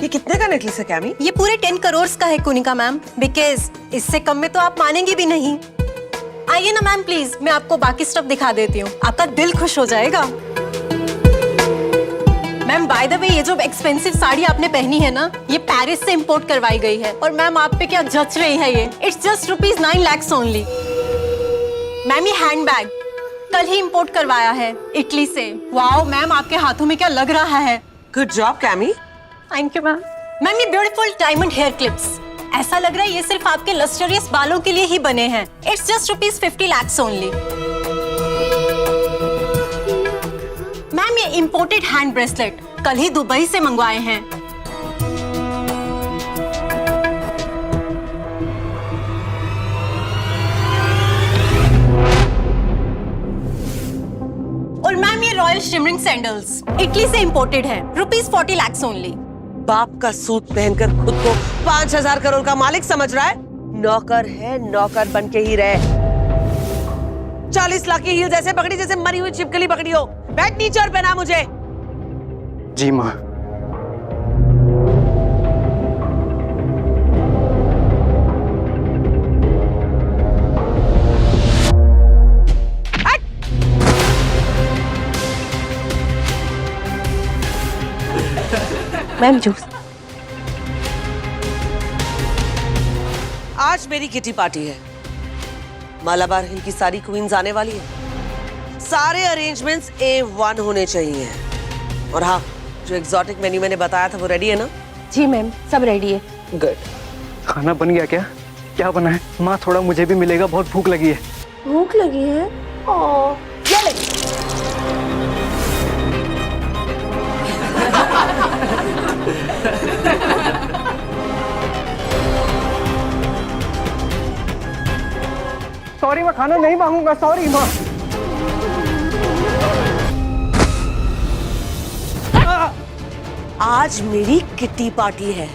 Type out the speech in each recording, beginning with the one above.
ये कितने का नेकलेस है कैमी? ये पूरे 10 करोड़ का है कुनिका मैम, बिकॉज इससे कम में तो आप मानेंगी भी नहीं। आइए ना मैम प्लीज, मैं आपको बाकी स्टफ दिखा देती हूँ, आपका दिल खुश हो जाएगा। मैम बाय द वे, ये जो एक्सपेंसिव साड़ी आपने पहनी है ना, ये पेरिस से इंपोर्ट करवाई गई है। और मैम आप पे क्या जच रही है ये, it's just ₹9 lakhs only. Ma'am ये हैंडबैग कल ही इंपोर्ट करवाया है इटली से। वाओ मैम, आपके हाथों में क्या लग रहा है। Good job chemo. Thank you ma'am. Ma'am ये ब्यूटीफुल डायमंड हेयर क्लिप्स, ऐसा लग रहा है ये सिर्फ आपके लस्टरियस बालों के लिए ही बने हैं। It's just ₹50 lakhs only. Ma'am ये इंपोर्टेड हैंड ब्रेसलेट कल ही दुबई से मंगवाए हैं। और मैम ये रॉयल शिमरिंग सैंडल्स इटली से इंपोर्टेड है, ₹40 lakhs ओनली। बाप का सूट पहनकर खुद को 5,000 करोड़ का मालिक समझ रहा है? नौकर है, नौकर बन के ही रहे। 40 लाख की हील जैसे पकड़ी जैसे मरी हुई छिपकली पकड़ी हो। बैठ नीचे और पहना मुझे। जी माँ। Ma'am juice. आज मेरी किटी पार्टी है। मालाबार हिल की सारी क्वींस आने वाली है। सारे अरेंजमेंट्स A1 होने चाहिए। और हाँ, जो एग्जॉटिक मेन्यू मैंने बताया था वो रेडी है ना? जी मैम, सब रेडी है। गुड। खाना बन गया क्या? क्या बना है? माँ थोड़ा मुझे भी मिलेगा, बहुत भूख लगी है। भूख लगी है? ओह, ये ले। सॉरी, मैं खाना नहीं मांगूंगा। सॉरी माँ। आज मेरी किट्टी पार्टी है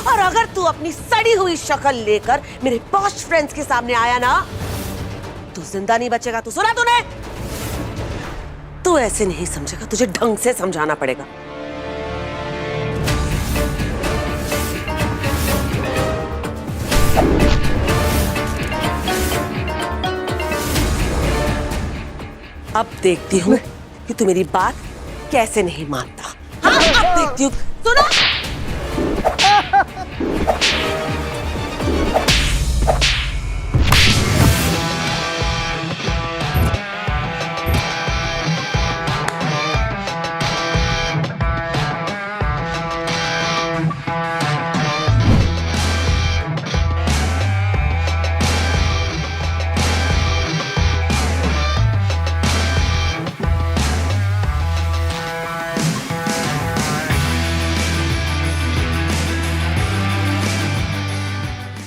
और अगर तू अपनी सड़ी हुई शक्ल लेकर मेरे पॉश फ्रेंड्स के सामने आया ना, तू जिंदा नहीं बचेगा। तू सुना तूने? तू ऐसे नहीं समझेगा, तुझे ढंग से समझाना पड़ेगा। अब देखती हूँ कि तू मेरी बात कैसे नहीं मानता। हाँ, अब देखती हूँ। सुनो।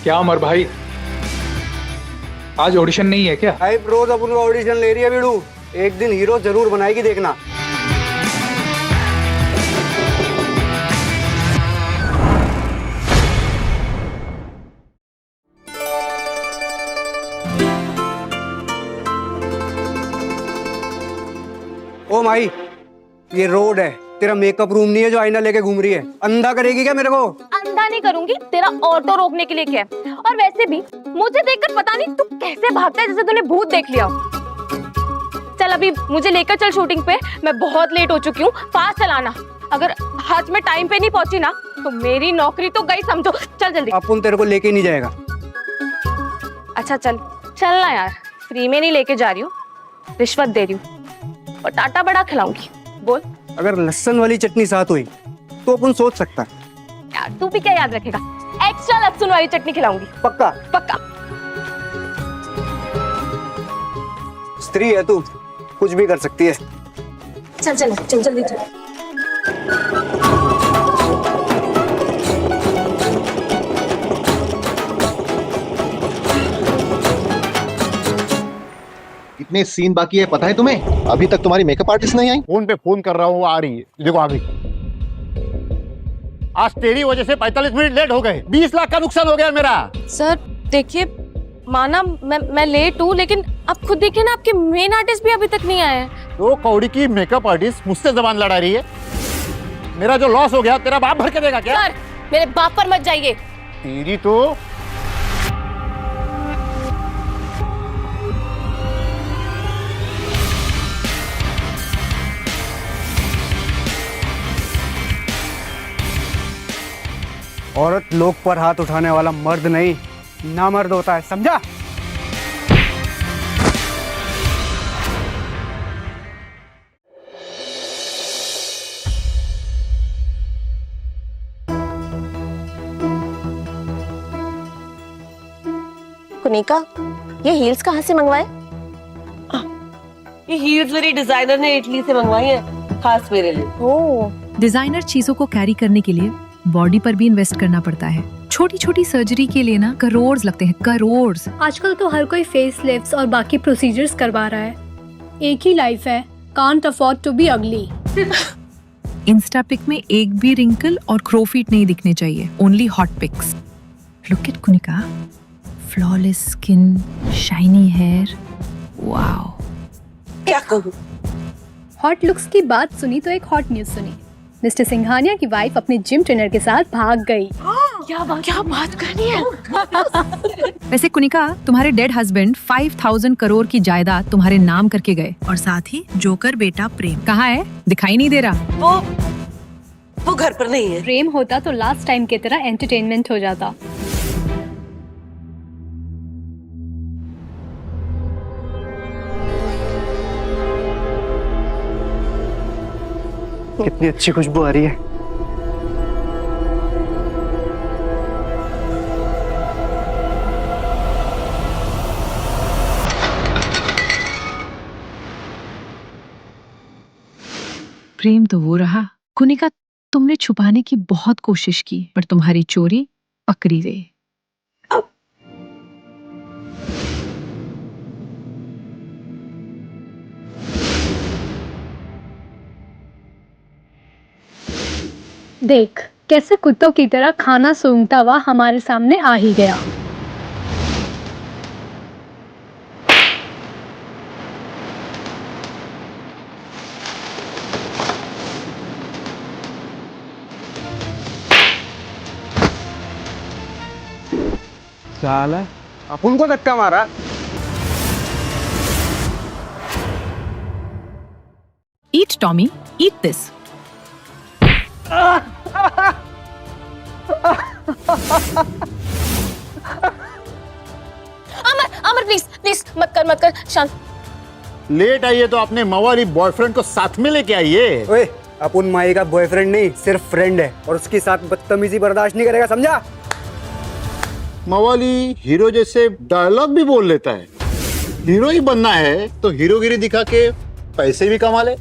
क्या अमर भाई, आज ऑडिशन नहीं है क्या? भाई रोज अपन का ऑडिशन ले रही है बीड़ू, एक दिन हीरो जरूर बनाएगी, देखना। ओ माई, ये रोड है, तेरा मेकअप रूम नहीं है जो आईना लेके घूम रही है। अंधा करेगी क्या मेरे को? अंधा नहीं करूंगी, तेरा ऑटो रोकने के लिए क्या है? और वैसे भी मुझे देखकर पता नहीं तू कैसे भागता है जैसे तूने भूत देख लिया। चल अभी मुझे लेकर चल शूटिंग पे, मैं बहुत लेट हो चुकी हूँ। फास्ट चलाना, अगर हाथ में टाइम पे नहीं पहुंची ना तो मेरी नौकरी तो गई समझो। चल जल्दी। अपन तेरे को लेके नहीं जाएगा। अच्छा चल चलना यार, फ्री में नहीं लेके जा रही हूँ, रिश्वत दे रही हूँ और टाटा बड़ा खिलाऊंगी। बोल। अगर लहसुन वाली चटनी साथ हुई तो अपन सोच सकता है। यार तू भी क्या याद रखेगा, एक्स्ट्रा लहसुन वाली चटनी खिलाऊंगी। पक्का? पक्का। स्त्री है तू, कुछ भी कर सकती है। चल चल चल जल्दी चल। कितने सीन बाकी है पता है तुम्हें? अभी तक तुम्हारी मेकअप आर्टिस्ट नहीं आई? फोन पे फोन कर रहा हूँ, आ रही है। देखो आ गई। आज तेरी वजह से 45 मिनट लेट हो गए, 20 लाख का नुकसान हो गया मेरा। सर देखिए, माना मैं लेट हूँ, लेकिन आप खुद देखिए ना, आपके मेन आर्टिस्ट भी अभी तक नहीं आए हैं। तो कौड़ी की मेकअप आर्टिस्ट मुझसे जबान लड़ा रही है। मेरा जो लॉस हो गया तेरा बाप भर के देगा क्या? सर मेरे बाप पर मत जाइए। तेरी तो औरत लोग पर हाथ उठाने वाला मर्द नहीं, नामर्द होता है, समझा? कुनिका, ये हील्स कहाँ से मंगवाए? ये हील्स मेरी डिजाइनर ने इटली से मंगवाई है, खास मेरे लिए। ओह, डिजाइनर चीजों को कैरी करने के लिए बॉडी पर भी इन्वेस्ट करना पड़ता है। छोटी छोटी सर्जरी के लिए ना करोड़ लगते हैं, करोड़। आजकल तो हर कोई फेस लिफ्ट्स और बाकी प्रोसीजर्स करवा रहा है। एक ही लाइफ है, can't afford to be ugly. Insta pic में एक भी रिंकल और क्रोफीट नहीं दिखने चाहिए, only hot pics. Look at Kunika, flawless skin, shiny hair, wow. क्या कहूँ? हॉट लुक्स की बात सुनी तो एक हॉट न्यूज सुनी। मिस्टर सिंघानिया की वाइफ अपने जिम ट्रेनर के साथ भाग गई। क्या बात करनी है? वैसे कुनिका, तुम्हारे डेड हस्बैंड 5000 करोड़ की जायदाद तुम्हारे नाम करके गए, और साथ ही जोकर बेटा प्रेम कहाँ है? दिखाई नहीं दे रहा। वो घर पर नहीं है। प्रेम होता तो लास्ट टाइम की तरह एंटरटेनमेंट हो जाता। कितनी अच्छी खुशबू आ रही है। प्रेम तो वो रहा। कुनिका, तुमने छुपाने की बहुत कोशिश की, पर तुम्हारी चोरी पकड़ी गई। देख कैसे कुत्तों की तरह खाना सूंघता हुआ हमारे सामने आ ही गया। साला अपन को धक्का मारा। Eat, Tommy, eat this. Amar please please मत कर शांत। लेट आई है तो अपने मवाली बॉयफ्रेंड को साथ में लेके आइए। ओए, अपन माई का बॉयफ्रेंड नहीं, सिर्फ फ्रेंड है, और उसके साथ बदतमीजी बर्दाश्त नहीं करेगा, समझा? मवाली हीरो जैसे डायलॉग भी बोल लेता है। हीरो ही बनना है तो हीरोगिरी दिखा के पैसे भी कमा ले।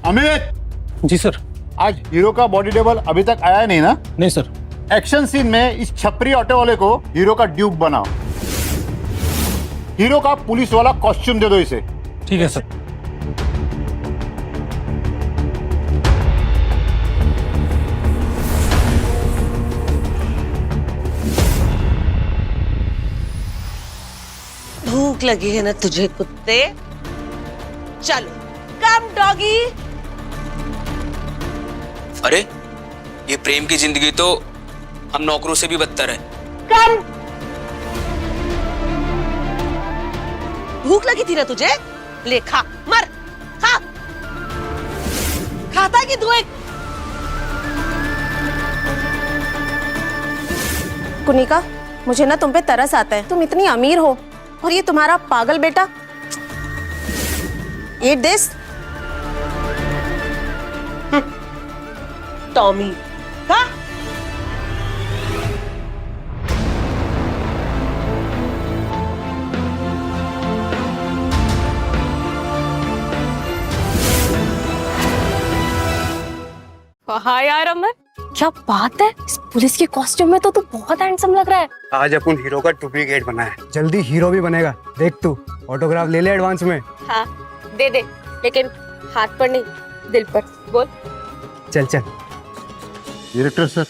अमित जी सर। आज हीरो का बॉडी डबल अभी तक आया नहीं ना? नहीं सर। एक्शन सीन में इस छपरी ऑटो वाले को हीरो का ड्यूक बनाओ। हीरो का पुलिस वाला कॉस्ट्यूम दे दो इसे। ठीक है सर। भूख लगी है ना तुझे कुत्ते? चलो कम डॉगी। अरे ये प्रेम की जिंदगी तो हम नौकरों से भी बदतर है। कम। भूख लगी थी ना तुझे? ले खा, मर, खा। खाता कि तू एक? कुनिका, मुझे ना तुम पे तरस आता है। तुम इतनी अमीर हो और ये तुम्हारा पागल बेटा। Eat this. टॉमी, खा। हाँ यार अमर, क्या बात है, इस पुलिस के कॉस्ट्यूम में तो तू बहुत हैंडसम लग रहा है। आज अपन हीरो का डुप्लीकेट बना है, जल्दी हीरो भी बनेगा। देख तू, ऑटोग्राफ ले ले एडवांस में। हाँ दे दे, लेकिन हाथ पर नहीं, दिल पर। बोल। चल चल। डायरेक्टर सर,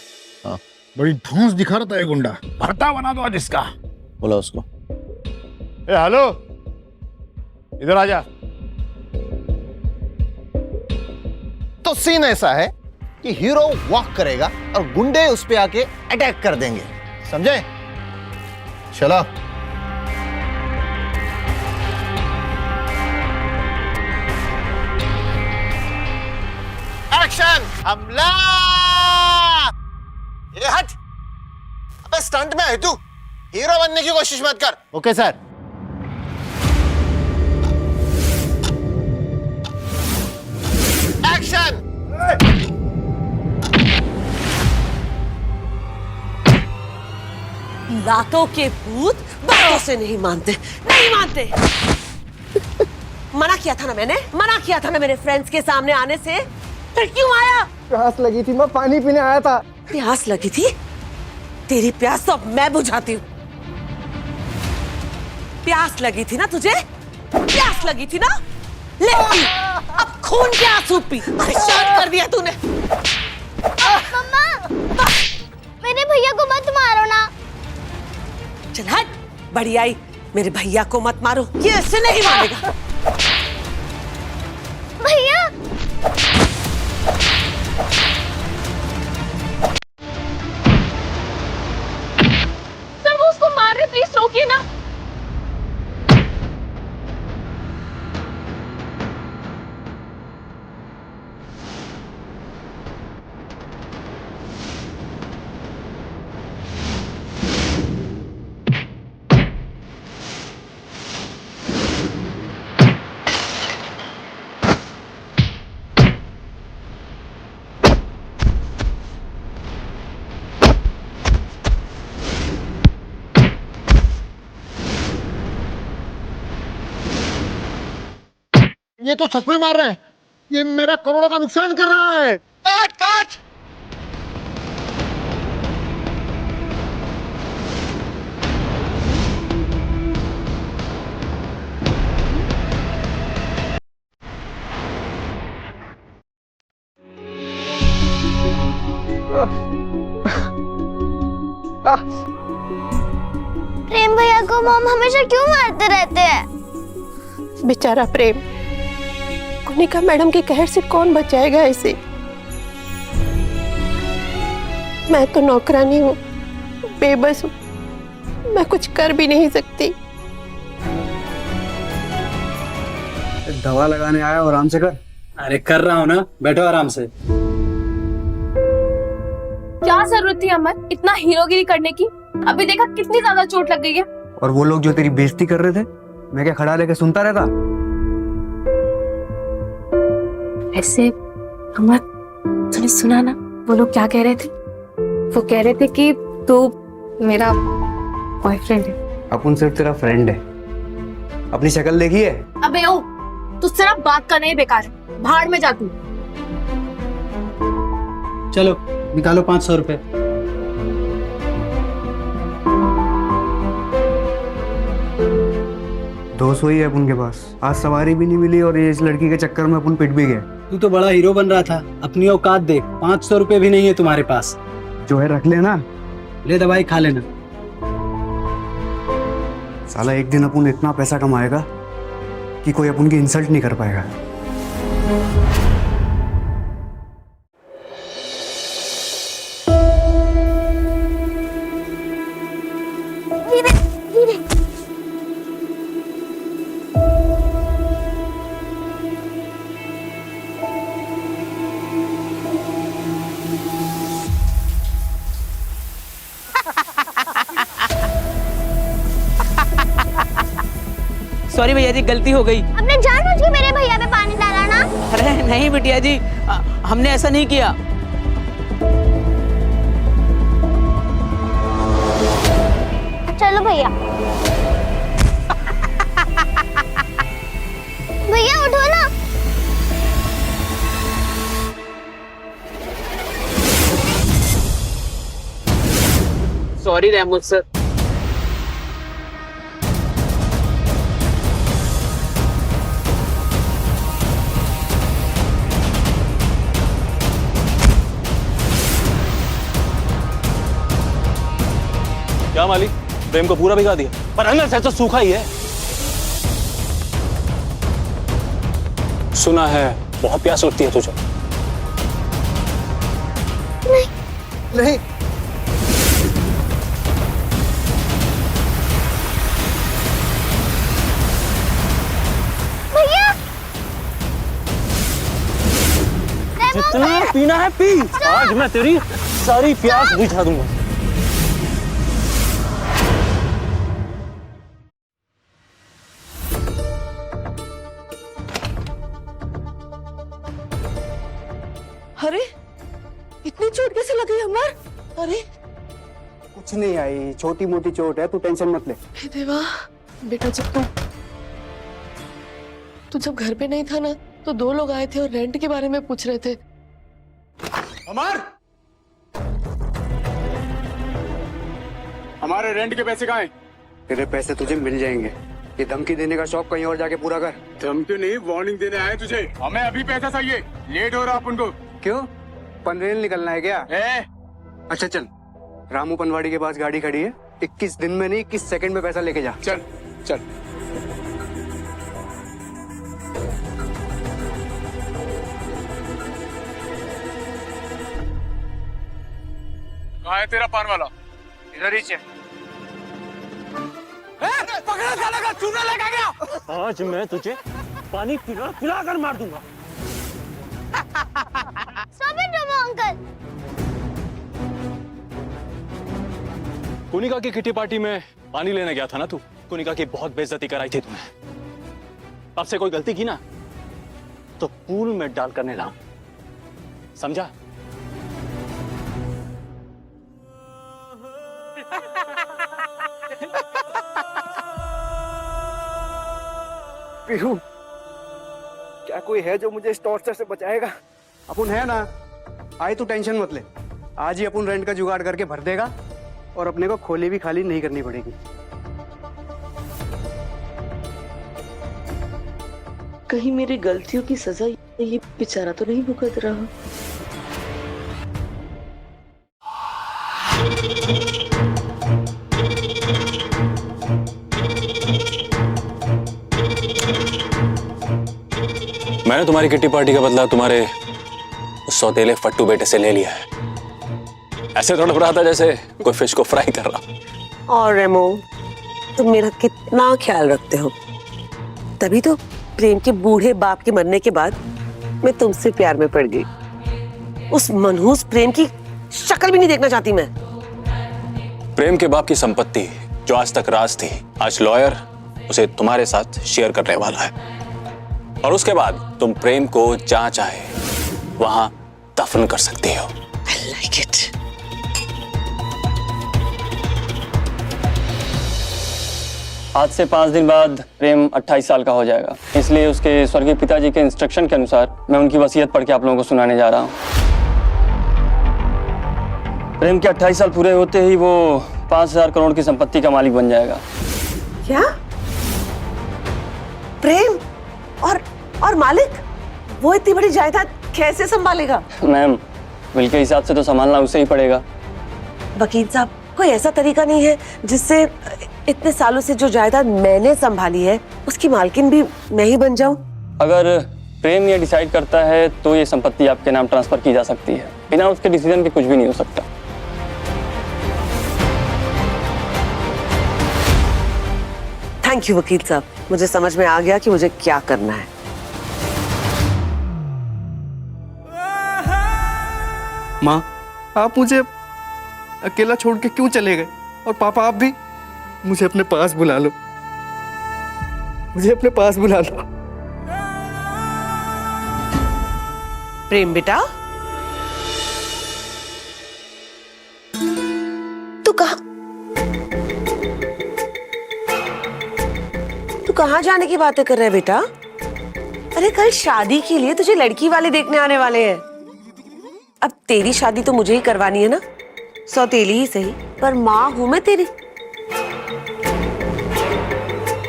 बड़ी धौंस दिखा रहा था ये गुंडा। भरता बना दो आज इसका। बोला उसको। ए हेलो, इधर आजा। तो सीन ऐसा है कि हीरो वॉक करेगा और गुंडे उस पे आके अटैक कर देंगे, समझे? चलो। एक्शन, हमला! ये हट! अबे स्टंट में है तू, हीरो बनने की कोशिश मत कर। Okay sir. एक्शन! लातों के भूत बातों से नहीं मानते, नहीं मानते। मना किया था ना मैंने, मना किया था ना मेरे फ्रेंड्स के सामने आने से, फिर क्यों आया? प्यास लगी थी, मैं पानी पीने आया था। प्यास लगी थी? तेरी प्यास तो अब मैं बुझाती हूँ। प्यास लगी थी ना तुझे? प्यास लगी थी ना? ले पी, अब खून के आंसू पी। परेशान कर दिया तूने। मम्मा, मेरे भैया को मत मारो ना। चल हट, बड़ी आई, मेरे भैया को मत मारो, ये ऐसे नहीं मारेगा। भैया, सर वो उसको मार रहे, प्लीज रोकिए ना। ये तो सच में मार रहे हैं, ये मेरा करोड़ों का नुकसान कर रहा है। काट काट! प्रेम भैया को मॉम हमेशा क्यों मारते रहते हैं? बेचारा प्रेम, कुनिका मैडम के कहर से कौन बचाएगा इसे? मैं तो नौकरानी हूँ, बेबस हूँ, मैं कुछ कर भी नहीं सकती। दवा लगाने आया, आराम से कर। अरे कर रहा हूँ ना, बैठो आराम से। क्या जरूरत थी अमर इतना हीरोगिरी करने की? अभी देखा कितनी ज्यादा चोट लग गई है। और वो लोग जो तेरी बेइज्जती कर रहे थे, मैं क्या खड़ा लेके सुनता रहता? ऐसे अमर, तूने सुना ना वो लोग क्या कह रहे थे? वो कह रहे थे कि तू मेरा बॉयफ्रेंड है। अपन सिर्फ तेरा फ्रेंड है। अपनी शक्ल देखी है? अबे ओ, तुझसे ना बात करना ही बेकार है, भाड़ में जा तू। चलो निकालो 500 रुपए। दो सौ ही है अपन के पास। आज सवारी भी नहीं मिली और ये इस लड़की के चक्कर में अपन पिट भी गए। तू तो बड़ा हीरो बन रहा था, अपनी औकात देख। 500 रुपए भी नहीं है तुम्हारे पास। जो है रख लेना। ले दवाई खा लेना। साला एक दिन अपन इतना पैसा कमाएगा कि कोई अपन की इंसल्ट नहीं कर पाएगा। सॉरी भैया जी, गलती हो गई। आपने जानबूझ के मेरे भैया पे पानी डाला ना? अरे नहीं बिटिया जी, हमने ऐसा नहीं किया। चलो भैया। भैया उठो ना। सॉरी रहमत सर। क्या मालिक, प्रेम को पूरा भिगा दिया, पर अंदर से तो सूखा ही है। सुना है बहुत प्यास लगती है तुझे। नहीं भैया जितना पीना है पी। आज मैं तेरी सारी प्यास बुझा दूंगा। अरे इतनी चोट कैसे लगी अमर? अरे कुछ नहीं आई, छोटी मोटी चोट है, तू टेंशन मत ले। हे देवा, बेटा तू जब घर पे नहीं था ना तो 2 लोग आए थे और रेंट के बारे में पूछ रहे थे। अमर, हमारे रेंट के पैसे कहाँ हैं? तेरे पैसे तुझे मिल जाएंगे। ये धमकी देने का शौक कहीं और जाके पूरा कर। धमकी नहीं, वार्निंग देने आए तुझे। हमें अभी पैसा चाहिए, लेट हो रहा अपन को। क्यों, पनवेल निकलना है क्या? अच्छा चल, रामू पनवाड़ी के पास गाड़ी खड़ी है, 21 दिन में नहीं 21 सेकंड में पैसा लेके जा। चल चल। कहाँ है तेरा पान वाला? इधर ही है। पकड़ा साला का चूना लगा गया। आज मैं तुझे पानी पिला पिला कर मार दूंगा। Stop it, Rama uncle. Kunika की किटी पार्टी में पानी लेने गया था ना तू? कुनिका की बहुत बेइज्जती कराई थी तूने। अब से कोई गलती की ना तो पूल में डाल कर नहलाऊं, समझा? पीहू, क्या कोई है जो मुझे इस टॉर्चर से बचाएगा? अपन है ना, आई तू टेंशन मत ले। आज ही अपन रेंट का जुगाड़ करके भर देगा और अपने को खोली भी खाली नहीं करनी पड़ेगी। कहीं मेरी गलतियों की सजा ये बेचारा तो नहीं भुगत रहा। मैंने तुम्हारी किट्टी पार्टी का बदला तुम्हारे उस सौतेले फट्टू बेटे से ले लिया है। ऐसे थोड़ा थोड़ा था जैसे कोई फिश को फ्राई कर रहा। और रेमो, तुम मेरा कितना ख्याल रखते हो, तभी तो प्रेम के बूढ़े बाप के मरने के बाद मैं तुमसे प्यार में पड़ गई। उस मनहूस प्रेम की शक्ल भी नहीं देखना चाहती मैं। प्रेम के बाप की संपत्ति जो आज तक राज थी, आज लॉयर उसे तुम्हारे साथ शेयर करने वाला है और उसके बाद तुम प्रेम को जहां चाहे वहां दफन कर सकती हो। I like it. आज से 5 दिन बाद प्रेम 28 साल का हो जाएगा, इसलिए उसके स्वर्गीय पिताजी के इंस्ट्रक्शन के अनुसार मैं उनकी वसीयत पढ़ के आप लोगों को सुनाने जा रहा हूँ। प्रेम के 28 साल पूरे होते ही वो 5,000 करोड़ की संपत्ति का मालिक बन जाएगा। क्या? प्रेम और मालिक? वो इतनी बड़ी जायदाद कैसे संभालेगा? मैम, बिल के हिसाब से तो संभालना उसे ही पड़ेगा। वकील साहब, कोई ऐसा तरीका नहीं है जिससे इतने सालों से जो जायदाद मैंने संभाली है उसकी मालकिन भी मैं ही बन जाऊं? अगर प्रेम ये डिसाइड करता है तो ये संपत्ति आपके नाम ट्रांसफर की जा सकती है। बिना उसके डिसीजन के कुछ भी नहीं हो सकता। थैंक यू वकील साहब, मुझे समझ में आ गया कि मुझे क्या करना है। माँ, आप मुझे अकेला छोड़ के क्यों चले गए? और पापा, आप भी मुझे अपने पास बुला लो, मुझे अपने पास बुला लो। प्रेम बेटा, तू कहाँ जाने की बातें कर रहे है बेटा? अरे कल शादी के लिए तुझे लड़की वाले देखने आने वाले हैं। अब तेरी शादी तो मुझे ही करवानी है ना, सौतेली ही सही, पर माँ हूं मैं तेरी।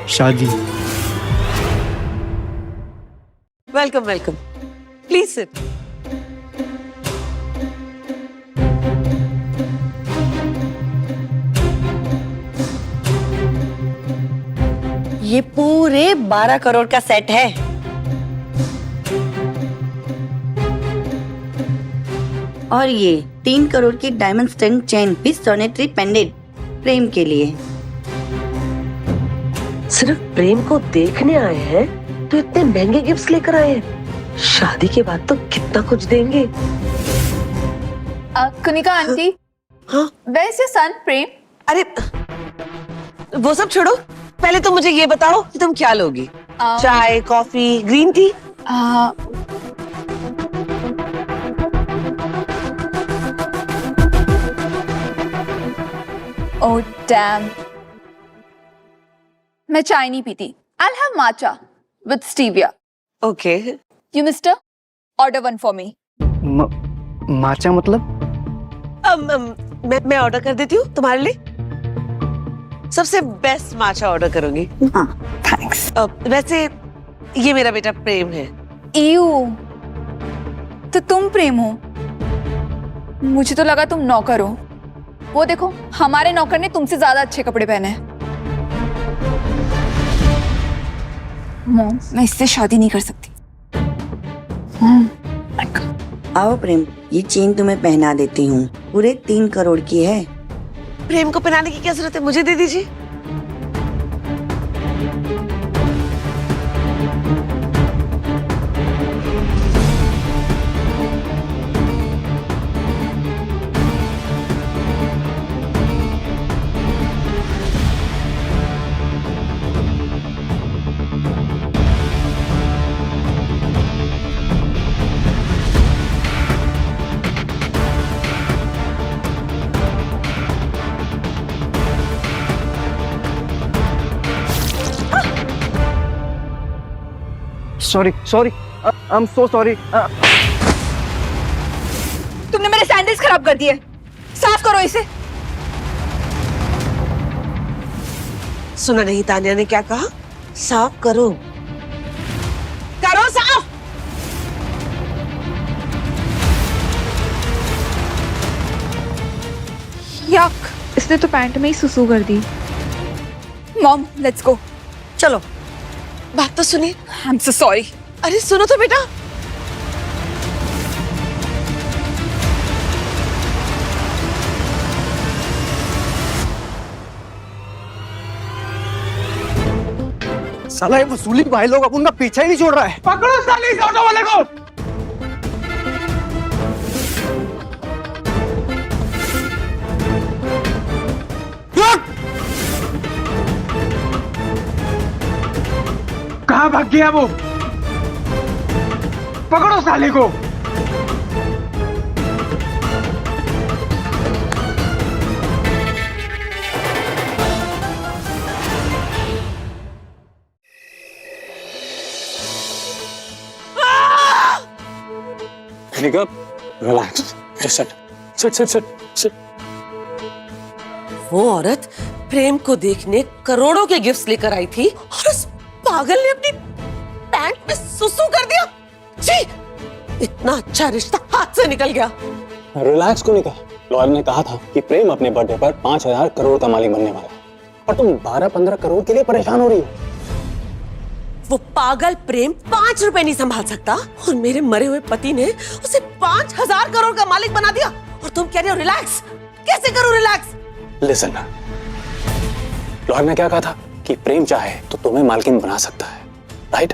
शादी? Welcome welcome, please sit. ये पूरे 12 करोड़ का सेट है। और ये 3 करोड़ की diamond stud chain with solitaire pendant Prem के लिए। सिर्फ प्रेम को देखने आए हैं तो इतने महंगे गिफ्ट्स लेकर आए हैं। शादी के बाद तो कितना कुछ देंगे। कनिका आंटी, हाँ where is your son प्रेम? अरे वो सब छोड़ो, पहले तो मुझे ये बताओ कि तुम क्या लोगी? चाय, coffee, green tea? Oh damn, मैं चाय नहीं पीती। I'll have matcha with stevia. Okay. You mister, order one for me. माचा मतलब? मैं ऑर्डर कर देती हूँ तुम्हारे लिए। सबसे बेस्ट माचा ऑर्डर करूंगी। हाँ, थैंक्स। वैसे ये मेरा बेटा प्रेम है। Ew, तो तुम प्रेम हो? मुझे तो लगा तुम नौकर हो। वो देखो, हमारे नौकर ने तुमसे ज्यादा अच्छे कपड़े पहने हैं। मॉम, मैं इससे शादी नहीं कर सकती। आओ प्रेम, ये चेन तुम्हें पहना देती हूँ, पूरे 3 करोड़ की है। प्रेम को पहनाने की क्या जरूरत है, मुझे दे दीजिए। Sorry, I am so sorry. तुमने मेरे सैंडल्स खराब कर दिए, साफ करो इसे। सुना नहीं तानिया ने क्या कहा? साफ करो, करो साफ। यक, इसने तो पैंट में ही सुसु कर दी। Mom, let's go. चलो, बात तो सुनिए। I am so sorry. अरे सुनो तो बेटा। साला ये वसूली भाई लोग अब उनका पीछा ही नहीं छोड़ रहा है। पकड़ो साले इस ऑटो वाले को। कहाँ भाग गया वो? पकड़ो साले को। Kanika, relax, just sit. वो औरत प्रेम को देखने करोड़ों के गिफ्ट्स लेकर आई थी और उस पागल ने अपनी पैंट में सुसु कर दिया। छी! इतना अच्छा रिश्ता हाथ से निकल गया। रिलैक्स कनिका, लॉयर ने कहा था कि प्रेम अपने बर्थडे पर 5,000 करोड़ का मालिक बनने वाला है और तुम 12-15 करोड़ के लिए परेशान हो रही हो। वो पागल प्रेम 5 रुपए नहीं संभाल सकता और मेरे मरे हुए पति ने उसे 5,000 करोड़ का मालिक बना दिया और तुम कह रहे हो रिलैक्स? कैसे करूं रिलैक्स? लिसन, लॉयर ने क्या कहा था कि प्रेम चाहे तो तुम्हें मालकिन बना सकता है, राइट?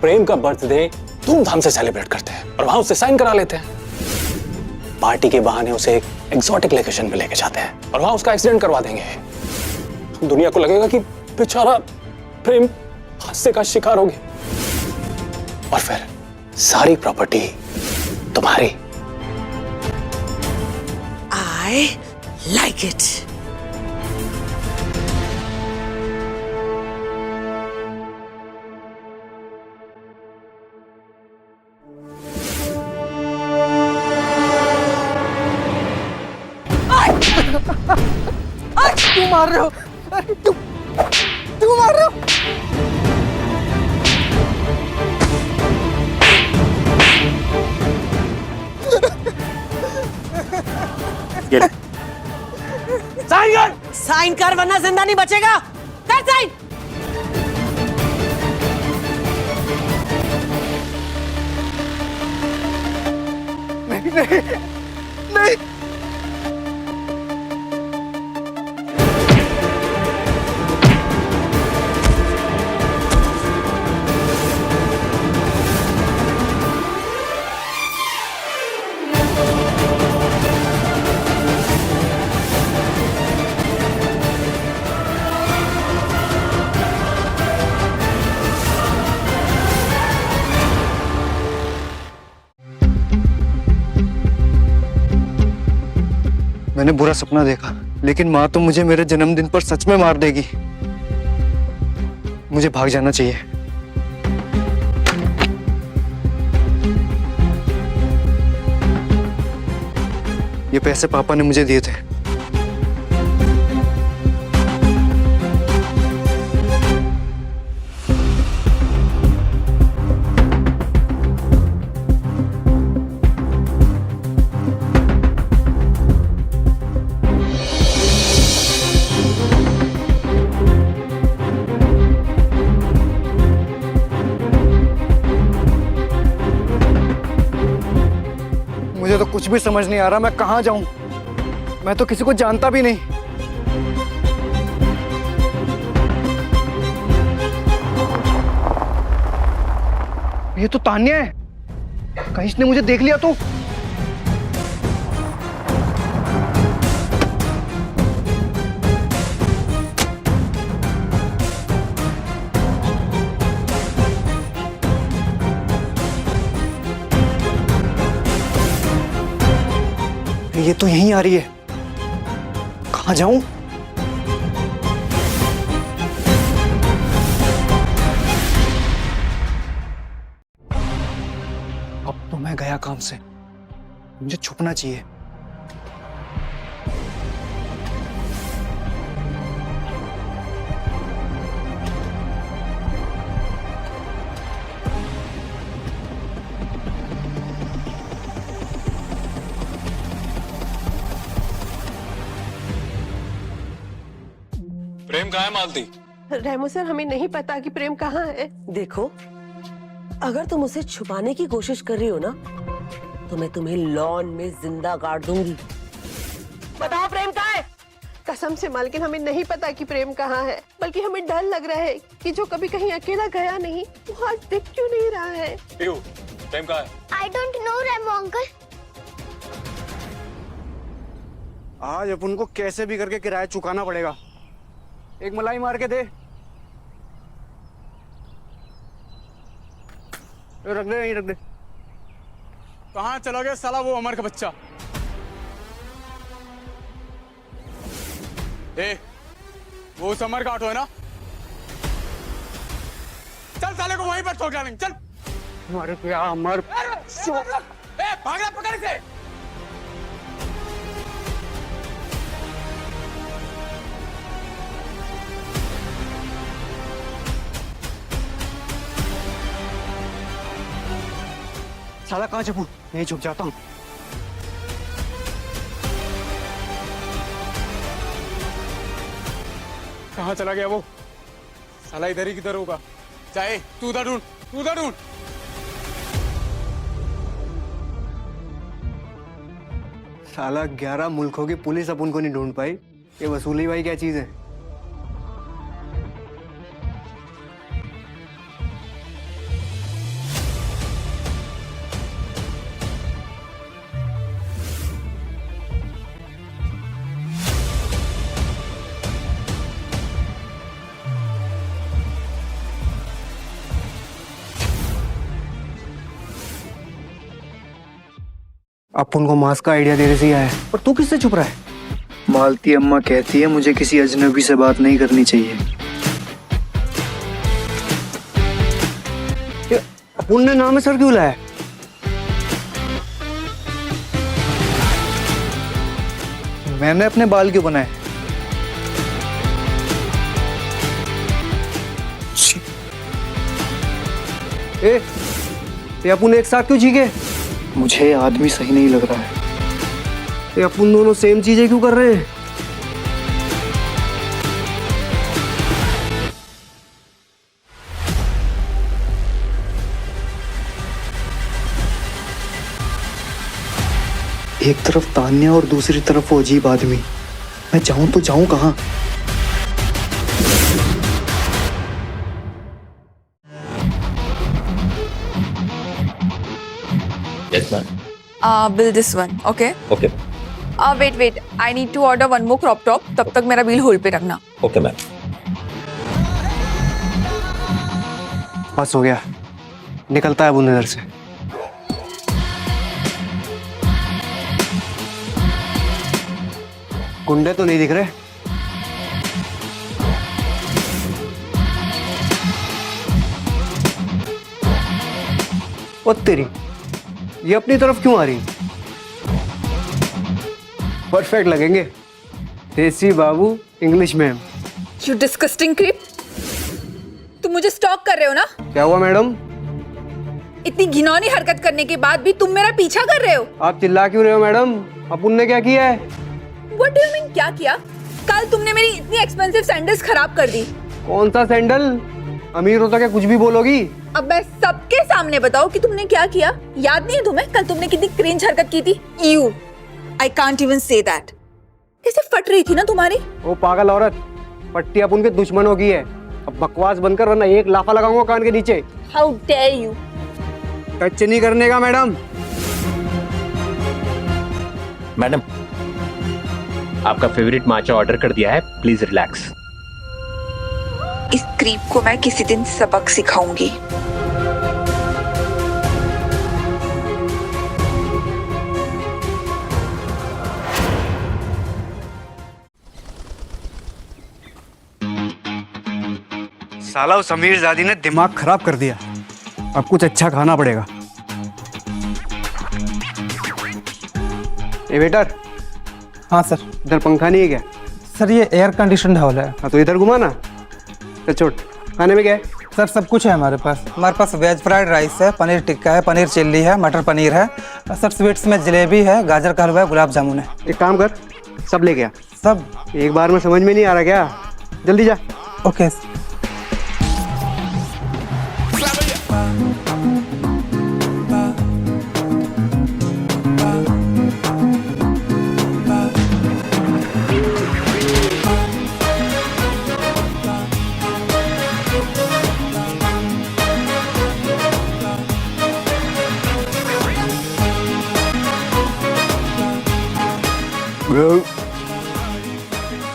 प्रेम का बर्थडे धूमधाम से सेलिब्रेट करते हैं और वहां उसे साइन करा लेते हैं। पार्टी के बहाने उसे एक एक्सोटिक लोकेशन पे लेके जाते हैं और वहां उसका एक्सीडेंट करवा देंगे। दुनिया को लगेगा कि बेचारा प्रेम हादसे का शिकार हो गया और फिर सारी प्रॉपर्टी तुम्हारी। I like it. तू मार रहे हो, तू मार रहे हो। साइन कर वरना जिंदा नहीं बचेगा। कर साइन। नहीं नहीं। मैंने बुरा सपना देखा, लेकिन माँ तो मुझे मेरे जन्मदिन पर सच में मार देगी। मुझे भाग जाना चाहिए। ये पैसे पापा ने मुझे दिए थे। मुझे तो कुछ भी समझ नहीं आ रहा, मैं कहाँ जाऊं? मैं तो किसी को जानता भी नहीं। ये तो तान्या है, कहीं इसने मुझे देख लिया तो? ये तो यहीं आ रही है, कहाँ जाऊं? अब तो मैं गया काम से, मुझे छुपना चाहिए। प्रेम कहाँ है मालती? रेमो सर, हमें नहीं पता कि प्रेम कहाँ है। देखो, अगर तुम उसे छुपाने की कोशिश कर रही हो ना, तो मैं तुम्हें लॉन में जिंदा गाड़ दूंगी। बताओ प्रेम कहाँ है? कसम से मालकिन, हमें नहीं पता कि प्रेम कहाँ है, बल्कि हमें डर लग रहा है कि जो कभी कहीं अकेला गया नहीं, वो आज दिख क्यों नहीं रहा है। प्रेम कहाँ है? I don't know Remo uncle. आज अपन को कैसे भी करके किराया चुकाना पड़ेगा। एक मलाई मार के दे। रख दे, यहीं रख दे। कहाँ चला गया साला वो अमर का बच्चा? वो उस अमर का ऑटो है ना? चल साले को वहीं पर ठोक डालेंगे, चल। अरे क्या अमर, भागना, पकड़ से। साला कहाँ छुपूं? नहीं छुप जाता हूँ। कहाँ चला गया वो? साला इधर ही किधर होगा। चाहे तू उधर ढूंढ, तू उधर ढूंढ। साला 11 मुल्कों की पुलिस अपन को नहीं ढूंढ पाई। ये वसूली भाई क्या चीज है? अपन को मास्क का आइडिया देने से ही आया है, पर तू किससे छुप रहा है? मालती अम्मा कहती है मुझे किसी अजनबी से बात नहीं करनी चाहिए। अपन ने नाम में सर क्यों लाया? मैंने अपने बाल क्यों बनाए? ये अपन एक साथ क्यों चीखे? मुझे आदमी सही नहीं लग रहा है। ये अपन दोनों सेम चीजें क्यों कर रहे हैं? एक तरफ तान्या और दूसरी तरफ वो अजीब आदमी। मैं जाऊं तो जाऊं कहाँ? Yes, ma'am. Bill this one, okay? Okay. Wait. I need to order one more crop top. तब तक मेरा बिल होल्ड पे रखना. Okay, ma'am. बस हो गया, निकलता है बुंदे इधर से। गुंडे तो नहीं दिख रहे। ओ तेरी, ये अपनी तरफ क्यों आ रही? परफेक्ट लगेंगे, देसी बाबू, English ma'am. You disgusting creep. तुम मुझे स्टॉक कर रहे हो ना? क्या हुआ मैडम? इतनी घिनौनी हरकत करने के बाद भी तुम मेरा पीछा कर रहे हो? आप चिल्ला क्यों रहे हो मैडम? अपुन ने क्या किया है? What do you mean क्या किया? कल तुमने मेरी इतनी एक्सपेंसिव सैंडल्स खराब कर दी। कौन सा सैंडल? अमीर होता क्या कुछ भी बोलोगी? अब मैं सबके सामने बताओ कि तुमने क्या किया? याद नहीं है तुम्हें कल तुमने कितनी क्रिंज हरकत की थी? You, I can't even say that. कैसे फट रही थी ना तुम्हारी? वो पागल औरत, पट्टी अपुन के दुश्मनों की है। अब बकवास बनकर वरना एक लाफा लगाऊंगा कान के नीचे। How dare you? टच नहीं करने का मैडम। मैडम, आपका फेवरेट माचा ऑर्डर कर दिया है, प्लीज रिलैक्स। इस क्रीप को मैं किसी दिन सबक सिखाऊंगी। साला उस अमीर जादी ने दिमाग खराब कर दिया। अब कुछ अच्छा खाना पड़ेगा। ए वेटर। हाँ सर। इधर पंखा नहीं है क्या? सर ये एयर कंडीशन हॉल है। हाँ तो इधर घुमा ना। तो छोड़, खाने में क्या है? सर सब कुछ है हमारे पास वेज फ्राइड राइस है, पनीर टिक्का है, पनीर चिल्ली है, मटर पनीर है। सर स्वीट्स में जलेबी है, गाजर का हलवा है, गुलाब जामुन है। एक काम कर, सब ले गया। सब एक बार में समझ में नहीं आ रहा क्या? जल्दी जा। ओके।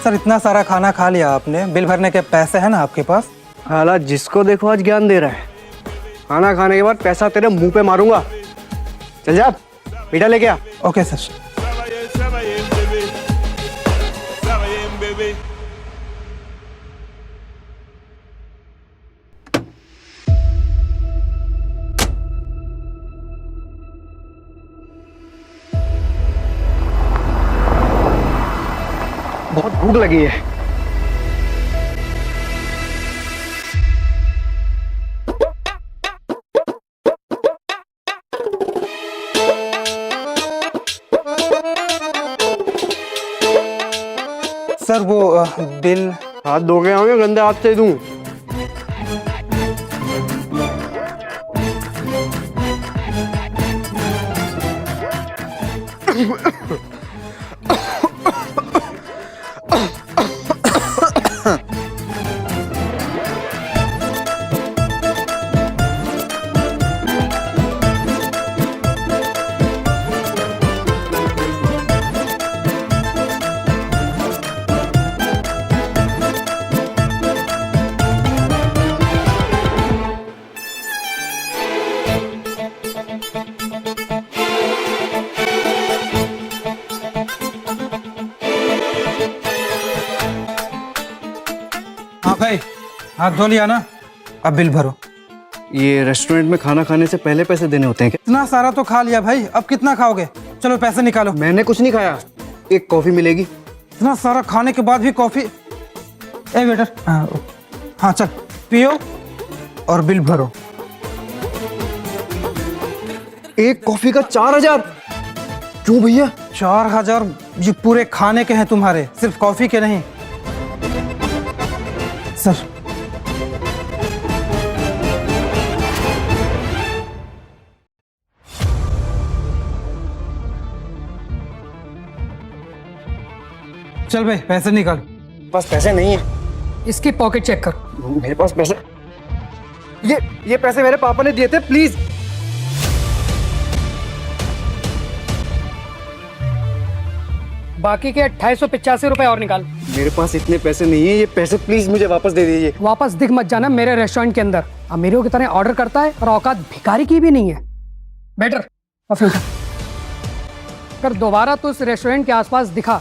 सर इतना सारा खाना खा लिया आपने, बिल भरने के पैसे हैं ना आपके पास? हालात जिसको देखो आज ज्ञान दे रहा है। खाना खाने के बाद पैसा तेरे मुंह पे मारूंगा। चल जा, मीठा लेके आ। Okay sir. बहुत भूख लगी है। सर वो बिल। हाथ धो के आओगे, गंदे हाथ से दूं। भाई हाथ धो लिया ना, अब बिल भरो। ये रेस्टोरेंट में खाना खाने से पहले पैसे देने होते हैं क्या? इतना सारा तो खा लिया भाई, अब कितना खाओगे? चलो पैसे निकालो। मैंने कुछ नहीं खाया। एक कॉफी मिलेगी। इतना सारा खाने के बाद भी कॉफी? ए वेटर, हाँ चल पियो और बिल भरो। एक कॉफी का 4000? क्यों भैया? 4000 ये पूरे खाने के हैं तुम्हारे, सिर्फ कॉफी के नहीं। सर चल भाई पैसे निकाल। बस पैसे नहीं है। इसकी पॉकेट चेक कर। मेरे पास पैसे, ये पैसे मेरे पापा ने दिए थे, प्लीज। बाकी के 2885 रुपए और निकाल। मेरे पास इतने पैसे नहीं है, ये पैसे प्लीज मुझे वापस दे दीजिए। वापस दिख मत जाना मेरे रेस्टोरेंट के अंदर। अमीरों की तरह ऑर्डर करता है और औकात भिखारी की भी नहीं है। बेटर अगर दोबारा तू इस रेस्टोरेंट के आसपास दिखा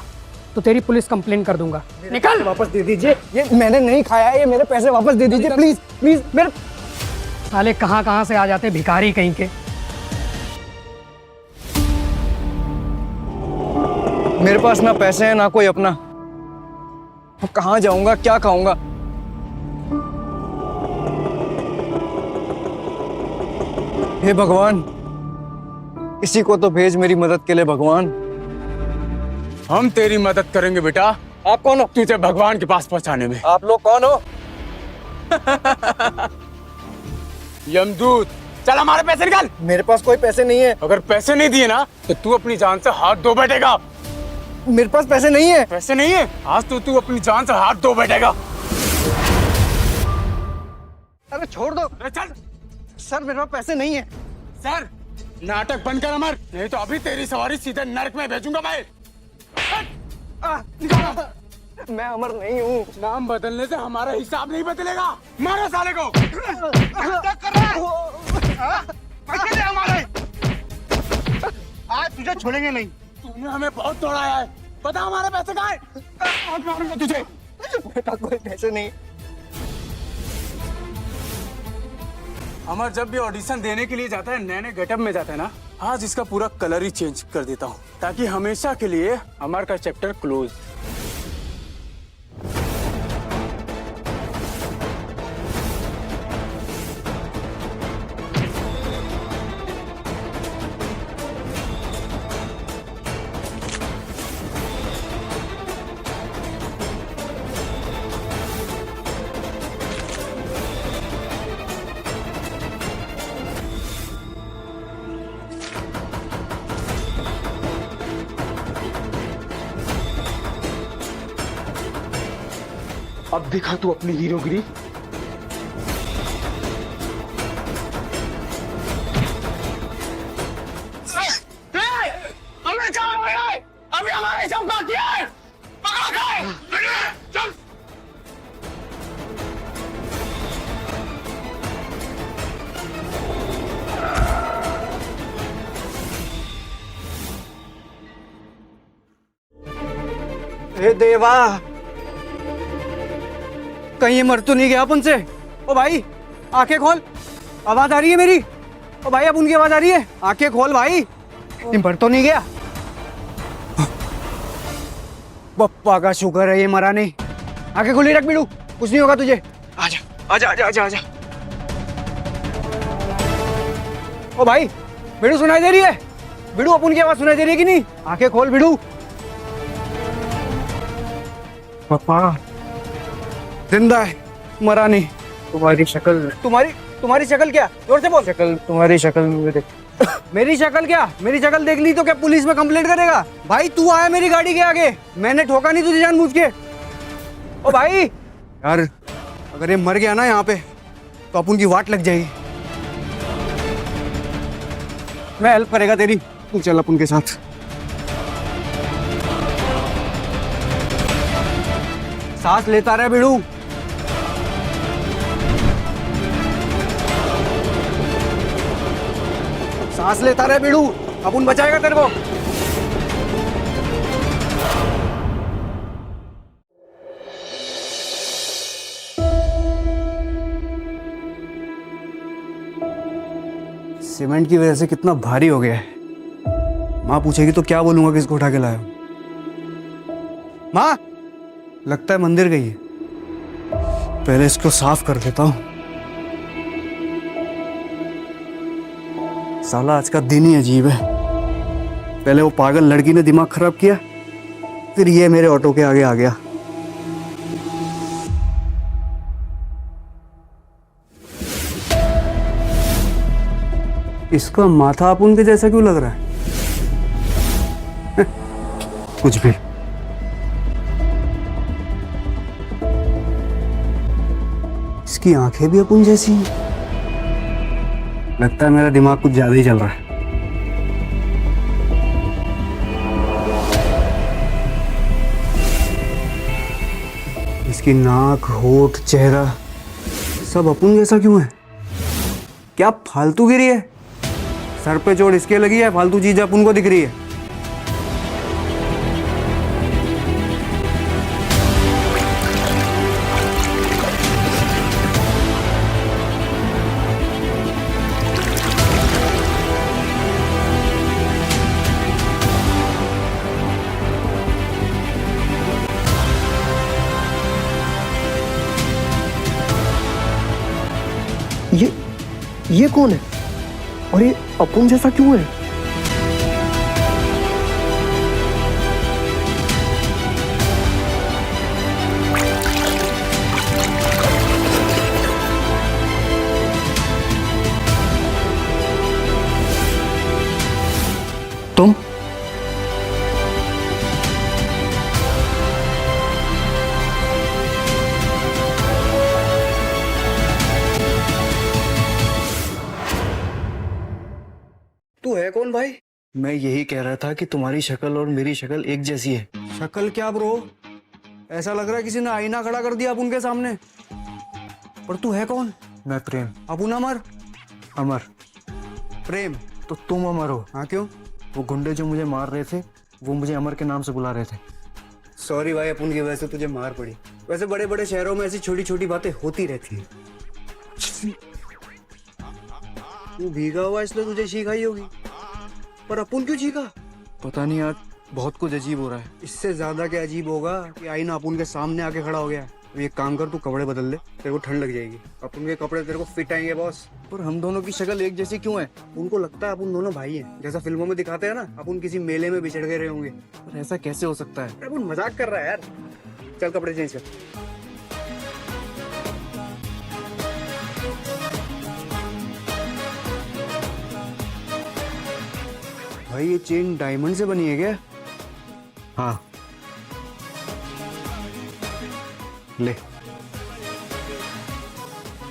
तो तेरी पुलिस कंप्लेन कर दूंगा। निकल। वापस दे दीजिए, ये मैंने नहीं खाया है, ये मेरे पैसे वापस दे दीजिए प्लीज प्लीज। मेरे साले कहां से आ जाते भिखारी कहीं के। मेरे पास ना पैसे हैं ना कोई अपना। कहाँ जाऊंगा, क्या खाऊंगा? हे भगवान, किसी को तो भेज मेरी मदद के लिए भगवान। हम तेरी मदद करेंगे बेटा। आप कौन हो? तुझे भगवान के पास पहुंचाने में। आप लोग कौन हो? यमदूत, चल हमारे पैसे निकाल। मेरे पास कोई पैसे नहीं है। अगर पैसे नहीं दिए ना तो तू अपनी जान से हाथ धो बैठेगा। मेरे पास पैसे नहीं है। पैसे नहीं है? आज तो तू अपनी जान से हाथ धो बैठेगा। अरे छोड़ दो। चल। सर मेरे पास पैसे नहीं है। सर नाटक बंद कर अमर, नहीं तो अभी तेरी सवारी सीधे नरक में भेजूंगा मैं। मैं अमर नहीं हूँ। नाम बदलने से हमारा हिसाब नहीं बदलेगा। मारो साले को। पैसे दे हमारे। आज तुझे छोड़ेंगे नहीं। तूने हमें बहुत दौड़ाया है, पता हमारे पैसे कहाँ हैं? आज मारूंगा तुझे। बेटा कोई पैसे नहीं। अमर जब भी ऑडिशन देने के लिए जाता है, नए नए गेटअप में जाता है ना, आज इसका पूरा कलर ही चेंज कर देता हूँ ताकि हमेशा के लिए अमर का चैप्टर क्लोज। अब दिखा तू अपनी हीरोगिरी। अभी हमारे सब बाकी है। चल। हे देवा, कहीं ये मर तो नहीं गया अपन से? ओ भाई आंखें खोल, आवाज आ रही है मेरी? ओ भाई अब उनकी आवाज आ रही है, आंखें खोल भाई। ये मर तो नहीं गया? बप्पा का शुक्र है ये मरा नहीं। आंखें खुली रख बिड़ू, कुछ नहीं होगा तुझे। आजा आजा आजा आजा आजा। ओ भाई बिड़ू सुनाई दे रही है? बिड़ू अपन की आवाज सुनाई दे रही है कि नहीं? आंखें खोल बिड़ू। पप्पा जिंदा है, मरा नहीं। तुम्हारी शक्ल, तुम्हारी शक्ल क्या? जोर से बोल। शक्ल, तुम्हारी शक्ल मेरी शक्ल क्या? मेरी शक्ल देख ली तो क्या पुलिस में कंप्लेंट करेगा? भाई तू आया मेरी गाड़ी के आगे, मैंने ठोका नहीं तुझे जानबूझ के। ओ भाई यार, अगर ये मर गया ना यहाँ पे तो अपन की वाट लग जाएगी। मैं हेल्प करेगा तेरी, तू चल अपन के साथ। सांस लेता रहे बिड़ू। सांस लेता रहे बिड़ू, अपन बचाएगा तेरे को। सीमेंट की वजह से कितना भारी हो गया है। माँ पूछेगी तो क्या बोलूंगा किसको उठा के लाया हूं? माँ लगता है मंदिर गई है, पहले इसको साफ कर देता हूं। साला आज का दिन ही अजीब है। पहले वो पागल लड़की ने दिमाग खराब किया, फिर ये मेरे ऑटो के आगे आ गया। इसका माथा अपुन के जैसा क्यों लग रहा है? कुछ भी। इसकी आंखें भी अपन जैसी हैं। लगता है मेरा दिमाग कुछ ज्यादा ही चल रहा है। इसकी नाक, होठ, चेहरा सब अपन जैसा क्यों है? क्या फालतूगिरी है? सर पे चोट इसके लगी है, फालतू चीज अपन को दिख रही है। ये कौन है और ये अपन जैसा क्यों है? तुम तू है कौन भाई? मैं यही कह रहा था कि तुम्हारी शक्ल और मेरी शक्ल एक जैसी है। शक्ल क्या ब्रो? ऐसा लग रहा है किसी ने आईना खड़ा कर दिया अब उनके सामने। पर तू है कौन? मैं प्रेम। अपुन अमर? अमर। प्रेम? तो तुम अमर हो? हाँ क्यों? वो गुंडे जो मुझे मार रहे थे वो मुझे अमर के नाम से बुला रहे थे। सॉरी भाई, अपुन की वजह से तुझे मार पड़ी। वैसे बड़े बड़े शहरों में ऐसी छोटी छोटी बातें होती रहती है। तू भीगा हुआ इसलिए तुझे छींक आई होगी, पर अपुन क्यों छींका? पता नहीं यार, बहुत कुछ अजीब हो रहा है। इससे ज्यादा क्या अजीब होगा कि आईना अपुन के सामने आके खड़ा हो गया। एक काम कर, तू कपड़े बदल ले, तेरे को ठंड लग जाएगी। अपुन के कपड़े तेरे को फिट आएंगे बॉस। पर हम दोनों की शक्ल एक जैसी क्यों है? उनको लगता है अपन दोनों भाई हैं, जैसा फिल्मों में दिखाते हैं ना, अपन किसी मेले में बिछड़ गए रहे होंगे। पर ऐसा कैसे हो सकता है? अपन मजाक कर रहा है यार। चल कपड़े चेंज कर। भाई ये चेन डायमंड से बनी है क्या? हाँ। ले,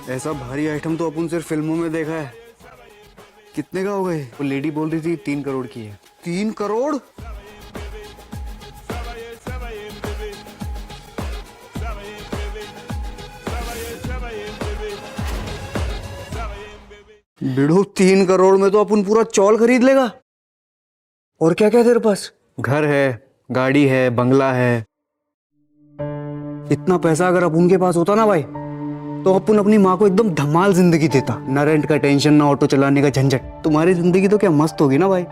ऐसा भारी आइटम तो अपन सिर्फ फिल्मों में देखा है। कितने का हो गए? वो लेडी बोल रही थी 3 करोड़ की है। 3 करोड़? बिड़ू, 3 करोड़ में तो अपन पूरा चौल खरीद लेगा। और क्या क्या तेरे पास? घर है, गाड़ी है, बंगला है। इतना पैसा अगर अपन के पास होता ना भाई, तो अपन अपनी माँ को एकदम धमाल जिंदगी देता। ना रेंट का टेंशन, ना ऑटो चलाने का झंझट। तुम्हारी जिंदगी तो क्या मस्त होगी ना भाई।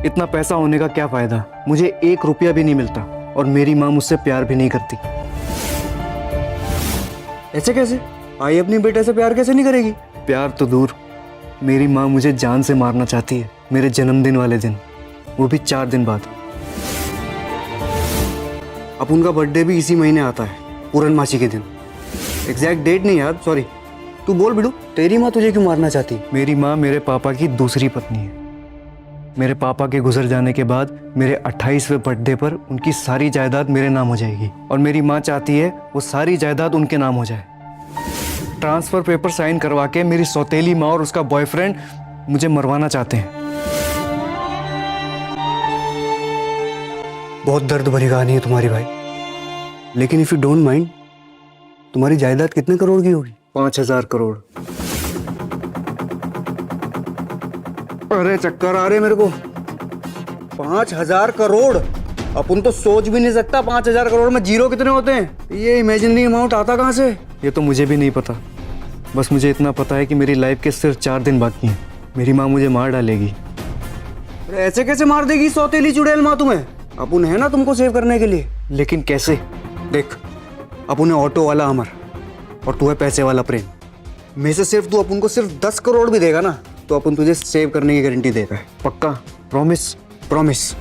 इतना पैसा होने का क्या फायदा? मुझे 1 रुपया भी नहीं मिलता और मेरी माँ मुझसे प्यार भी नहीं करती। ऐसे कैसे? आई अपनी बेटे से प्यार कैसे नहीं करेगी? प्यार तो दूर, मेरी माँ मुझे जान से मारना चाहती है मेरे जन्मदिन वाले दिन, वो भी 4 दिन बाद। अपन का बर्थडे भी इसी महीने आता है, पूर्णमासी के दिन। एग्जैक्ट डेट नहीं याद, सॉरी। तू बोल बिडू, तेरी माँ तुझे क्यों मारना चाहती? मेरी माँ मेरे पापा की दूसरी पत्नी है। मेरे पापा के गुजर जाने के बाद मेरे 28वें बर्थडे पर उनकी सारी जायदाद मेरे नाम हो जाएगी और मेरी माँ चाहती है वो सारी जायदाद उनके नाम हो जाए। ट्रांसफर पेपर साइन करवा के मेरी सौतेली माँ और उसका बॉयफ्रेंड मुझे मरवाना चाहते हैं। बहुत दर्द भरी कहानी है तुम्हारी भाई, लेकिन इफ यू डोंट माइंड, तुम्हारी जायदाद कितने करोड़ की होगी? 5000 करोड़। अरे चक्कर आ रहे मेरे को। 5000 करोड़? अपन तो सोच भी नहीं सकता 5000 करोड़ में जीरो कितने होते हैं। ये इमेजिनरी अमाउंट आता कहाँ से? ये तो मुझे भी नहीं पता, बस मुझे इतना पता है कि मेरी लाइफ के सिर्फ 4 दिन बाकी हैं। मेरी माँ मुझे मार डालेगी। अरे ऐसे कैसे मार देगी सौतेली चुड़ैल माँ तुम्हें? अपन है ना तुमको सेव करने के लिए। लेकिन कैसे? देख, अपन है ऑटो वाला अमर और तू है पैसे वाला प्रेम। में से सिर्फ तू अपन को सिर्फ 10 करोड़ भी देगा ना, तो अपन तुझे सेव करने की गारंटी देगा। पक्का? प्रॉमिस? प्रॉमिस।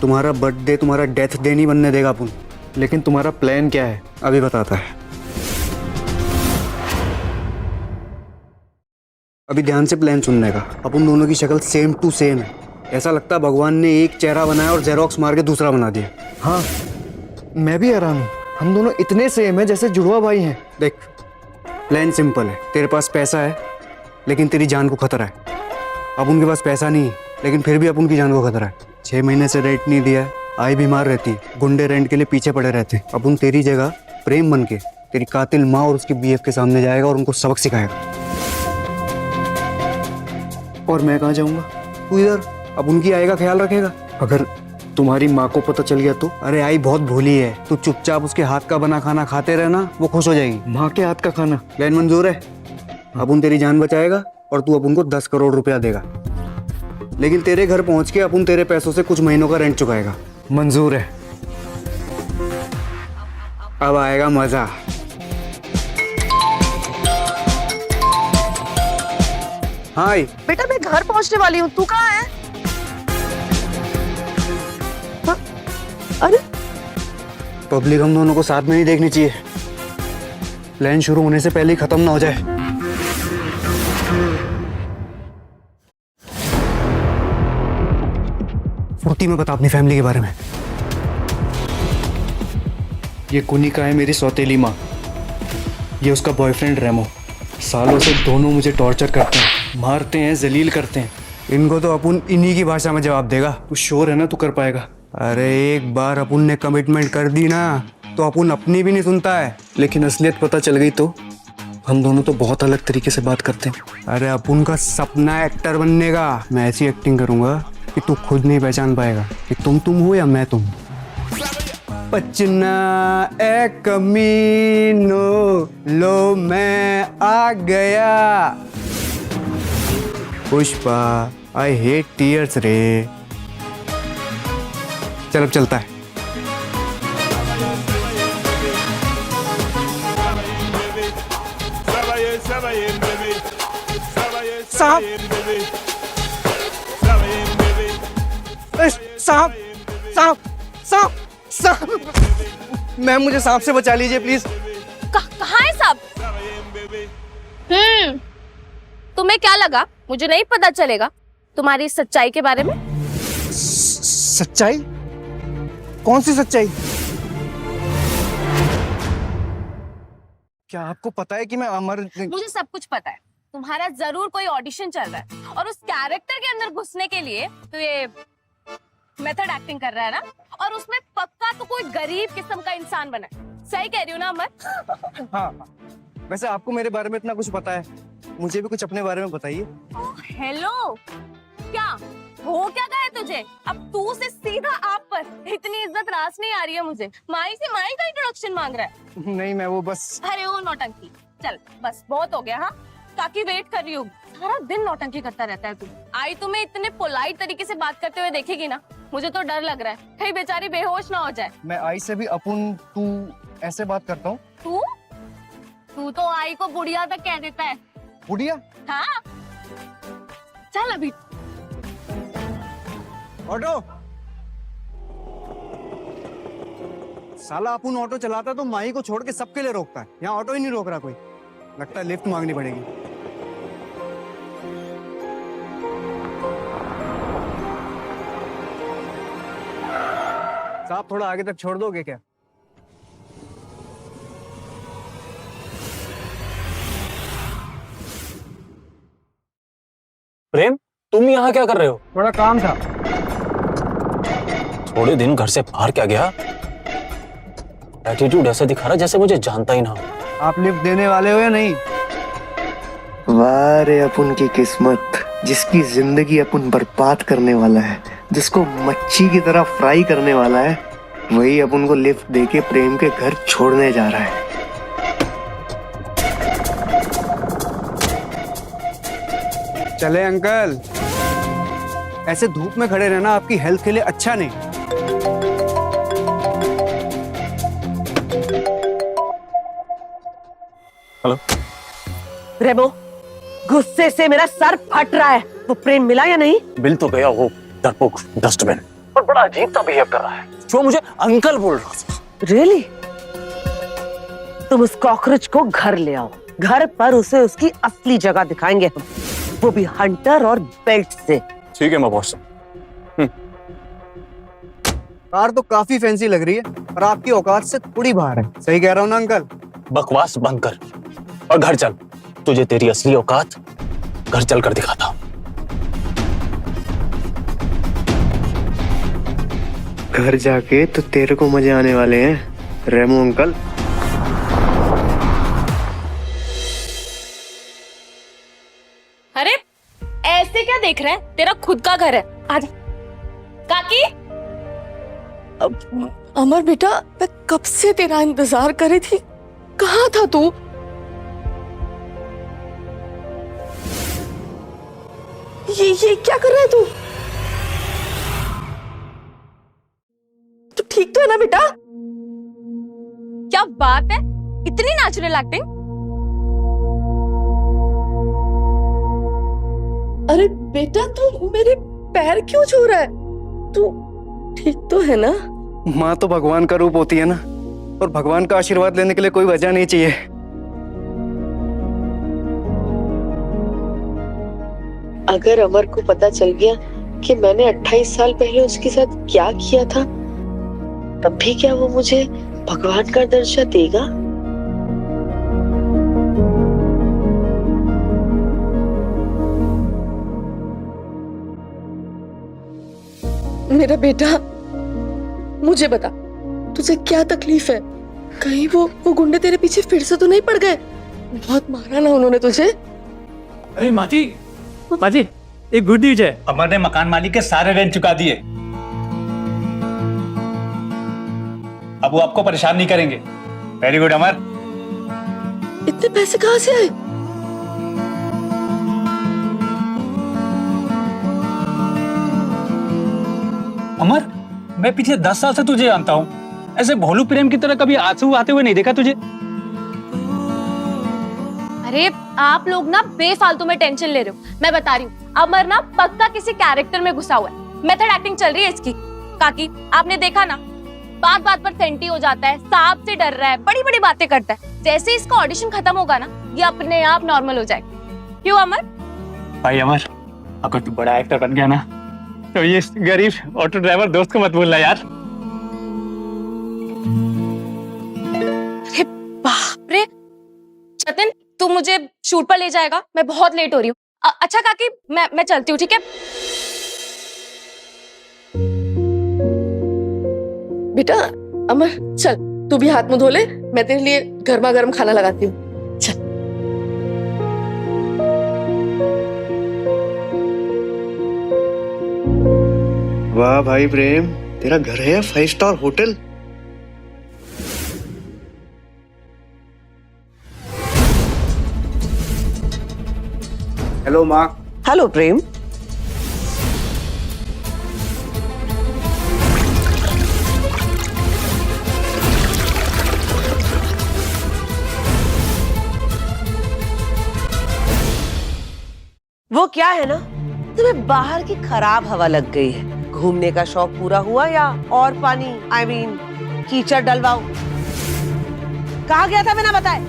तुम्हारा बर्थडे, तुम्हारा डेथ डे नहीं बनने देगा अपन। लेकिन तुम्हारा प्लान क्या है? अभी बताता है। अभी ध्यान से प्लान सुनने का। अपन दोनों की शक्ल सेम टू सेम है। ऐसा लगता है भगवान ने एक चेहरा बनाया और जेरोक्स मार के दूसरा बना दिया। हाँ, मैं भी हैरान हूँ, हम दोनों इतने सेम हैं जैसे जुड़वा भाई हैं। देख, प्लान सिंपल है, तेरे पास पैसा है लेकिन तेरी जान को खतरा है। अब उनके पास पैसा नहीं है लेकिन फिर भी अब उनकी जान को खतरा है। 6 महीने से रेंट नहीं दिया है, आई बीमार रहती, गुंडे रेंट के लिए पीछे पड़े रहते। अब उन तेरी जगह प्रेम बन के तेरी कातिल माँ और उसकी बीएफ के सामने जाएगा और उनको सबक सिखाएगा। और मैं कहाँ जाऊंगा? तू इधर। अब उनकी आई का ख्याल रखेगा। अगर तुम्हारी माँ को पता चल गया तो? अरे आई बहुत भोली है, तू चुपचाप उसके हाथ का बना खाना खाते रहना, वो खुश हो जाएगी। माँ के हाथ का खाना प्लान मंजूर है? अब उन तेरी जान बचाएगा और तू अब उनको 10 करोड़ रुपया देगा, लेकिन तेरे घर पहुंच के अपन तेरे पैसों से कुछ महीनों का रेंट चुकाएगा। मंजूर है? अब आएगा मजा। हाय बेटा, मैं घर पहुंचने वाली हूँ, तू कहाँ है? हाँ? अरे पब्लिक हम दोनों को साथ में नहीं देखनी चाहिए, प्लान शुरू होने से पहले ही खत्म ना हो जाए। फुर्ती में बता अपनी फैमिली के बारे में। ये कुनिका है मेरी सौतेली माँ, ये उसका बॉयफ्रेंड रेमो। सालों से दोनों मुझे टॉर्चर करते हैं, मारते हैं, जलील करते हैं। इनको तो अपन इन्हीं की भाषा में जवाब देगा। तू श्योर है ना तू कर पाएगा? अरे एक बार अपन ने कमिटमेंट कर दी ना तो अपन अपनी भी नहीं सुनता है। लेकिन असलियत पता चल गई तो हम दोनों तो बहुत अलग तरीके से बात करते हैं। अरे अपन का सपना एक्टर बनने का, मैं ऐसी एक्टिंग करूंगा कि तू खुद नहीं पहचान पाएगा कि तुम हो या मैं तुम। पचना ए कमीनो, लो मैं आ गया। पुष्पा आई हेट टीयर्स रे। चल अब चलता है। साहब साहब साहब साहब साहब, मैम मुझे सांप से बचा लीजिए प्लीज। कहाँ है साहब? तुम्हें क्या लगा मुझे नहीं पता चलेगा तुम्हारी सच्चाई के बारे में? सच्चाई? कौन सी सच्चाई? क्या आपको पता है कि मैं अमर? मुझे सब कुछ पता है। तुम्हारा जरूर कोई ऑडिशन चल रहा है और उस कैरेक्टर के अंदर घुसने के लिए तो ये मेथड एक्टिंग कर रहा है ना, और उसमें पक्का तो कोई गरीब किस्म का इंसान बना है। सही कह रही हूँ ना अमर? हाँ, वैसे आपको मेरे बारे में इतना कुछ पता है, मुझे भी कुछ अपने बारे में बताइए। हेलो, क्या हो क्या गया तुझे? अब तू से सीधा आप पर इतनी इज्जत रास नहीं आ रही है मुझे। माई से माई का इंट्रोडक्शन मांग रहा है। नहीं मैं वो बस। अरे वो नौटंकी, चल बस बहुत हो गया। हाँ, काकी वेट कर रही हूँ, सारा दिन नौटंकी करता रहता है तू। आई तुम्हें इतने पोलाइट तरीके से बात करते हुए देखेगी ना, मुझे तो डर लग रहा है कहीं बेचारी बेहोश ना हो जाए। मैं आई से भी अपन तू ऐसे बात करता हूँ? तू तो आई को बुढ़िया तक कह देता है। बुढ़िया? हाँ, चल अभी। ऑटो। साला अपन ऑटो चलाता तो माही को छोड़ के सबके लिए रोकता है, यहाँ ऑटो ही नहीं रोक रहा कोई। लगता है लिफ्ट मांगनी पड़ेगी। साहब थोड़ा आगे तक छोड़ दोगे क्या? प्रेम, तुम यहाँ क्या कर रहे हो? थोड़ा काम था। थोड़े दिन घर से बाहर क्या गया? एटीट्यूड ऐसा दिखा रहा जैसे मुझे जानता ही ना हो। आप लिफ्ट देने वाले हो या नहीं? वाह रे अपन की किस्मत, जिसकी जिंदगी अपन बर्बाद करने वाला है, जिसको मच्छी की तरह फ्राई करने वाला है, वही अपन को लिफ्ट देके प्रेम के घर छोड़ने जा रहा है। चले अंकल, ऐसे धूप में खड़े रहना आपकी हेल्थ के लिए अच्छा नहीं। हेलो रेमो, गुस्से से मेरा सर फट रहा है। वो प्रेम मिला या नहीं? बिल तो गया वो डरपोक डस्टबिन, पर बड़ा अजीब सा बिहेव कर रहा है। जो मुझे अंकल बोल रहा था। रियली? तुम उस कॉकरोच को घर ले आओ, घर पर उसे उसकी असली जगह दिखाएंगे हम, वो भी हंटर और बेल्ट से। ठीक है मैं बॉस। कार तो काफी फैंसी लग रही है, पर आपकी औकात से थोड़ी बाहर है। सही कह रहा हूँ ना अंकल? बकवास बंद कर। और घर चल, तुझे तेरी असली औकात घर चल कर दिखाता हूं। घर जाके तो तेरे को मजे आने वाले हैं रेमो अंकल। अरे ऐसे क्या देख रहा है, तेरा खुद का घर है, आजा। काकी, अमर बेटा, मैं कब से तेरा इंतजार कर रही थी, कहाँ था तू? ये क्या कर रहा है तू? तू ठीक तो है ना बेटा? क्या बात है, इतनी नेचुरल एक्टिंग। अरे बेटा, तू मेरे पैर क्यों छू रहा है? तू ठीक तो है ना? माँ तो भगवान का रूप होती है ना, और भगवान का आशीर्वाद लेने के लिए कोई वजह नहीं चाहिए। अगर अमर को पता चल गया कि मैंने 28 साल पहले उसके साथ क्या किया था, तब भी क्या वो मुझे भगवान का दर्जा देगा? मेरा बेटा, मुझे बता, तुझे क्या तकलीफ है? कहीं वो गुंडे तेरे पीछे फिर से तो नहीं पड़ गए? बहुत मारा ना उन्होंने तुझे? अरे माजी, एक गुड न्यूज है। अमर ने मकान मालिक के सारे रेंट चुका दिए। अब वो आपको परेशान नहीं करेंगे। वेरी गुड अमर। इतने पैसे कहाँ से आए? अमर, मैं पिछले 10 साल से तुझे जानता हूँ। ऐसे भोलू प्रेम की तरह कभी आंसू आते हुए नहीं देखा तुझे। अरे आप लोग ना बेफालतू में टेंशन ले रहे हो। मैं बता रही हूँ, अमर ना पक्का किसी कैरेक्टर में घुसा हुआ है। मेथड एक्टिंग चल रही है इसकी। काकी, आपने देखा ना, बात बात पर सेंटी हो जाता है, सांप से डर रहा है, बड़ी बड़ी बातें करता है। जैसे इसका ऑडिशन खत्म होगा ना, ये अपने आप नॉर्मल हो जाएगा। क्यों अमर? भाई अमर, अगर तू बड़ा एक्टर बन गया ना, तो ये गरीब ऑटो ड्राइवर दोस्त को मत भूलना यार। अरे बाप रे, जतिन तू मुझे शूट पर ले जाएगा, मैं बहुत लेट हो रही हूँ। अच्छा काकी, मैं चलती हूँ, ठीक है? बेटा अमर, चल तू भी हाथ मुंह धो ले, मैं तेरे लिए गर्मा गर्म खाना लगाती हूँ। चल। वाह भाई प्रेम, तेरा घर है 5 स्टार होटल। हेलो माँ। हेलो प्रेम। वो क्या है ना, तुम्हें बाहर की खराब हवा लग गई है। घूमने का शौक पूरा हुआ या और पानी I mean, कीचड़ डलवाओ? कहाँ गया था बिना बताए?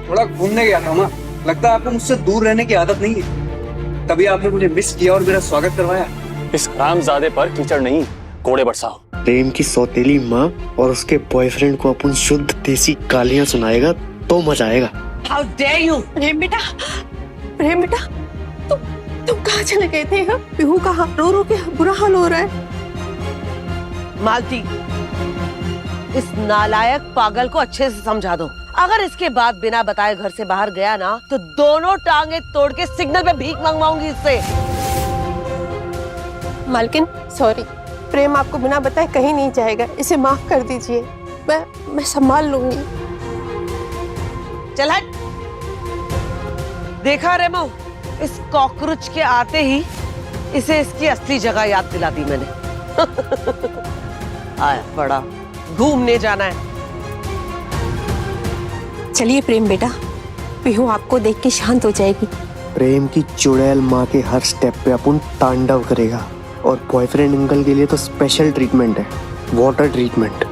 थोड़ा घूमने गया था माँ। लगता है आपको मुझसे दूर रहने की आदत नहीं है, तभी आपने मुझे मिस किया और मेरा स्वागत करवाया। इस हरामजादे पर कीचड़ नहीं, कोड़े बरसाओ। प्रेम की सौतेली माँ और उसके बॉयफ्रेंड को अपन शुद्ध देसी गालियां सुनाएगा तो मजा आएगा। How dare you? प्रेम बेटा, तुम कहाँ चले गए थे? पीहू का रो रो के बुरा हाल हो रहा है। मालती, इस नालायक पागल को अच्छे से समझा दो। अगर इसके बाद बिना बताए घर से बाहर गया ना, तो दोनों टांगे तोड़ के सिग्नल पे भीख मंगवाऊंगी इससे। मालकिन सॉरी, प्रेम आपको बिना बताए कहीं नहीं जाएगा, इसे माफ कर दीजिए। मैं संभाल लूंगी। चल हट। देखा रेमो, इस कॉकरोच के आते ही इसे इसकी असली जगह याद दिला दी मैंने। आया बड़ा, घूमने जाना है। चलिए प्रेम बेटा, पीहू आपको देख के शांत हो जाएगी। प्रेम की चुड़ैल माँ के हर स्टेप पे अपन तांडव करेगा, और बॉयफ्रेंड अंकल के लिए तो स्पेशल ट्रीटमेंट है, वाटर ट्रीटमेंट।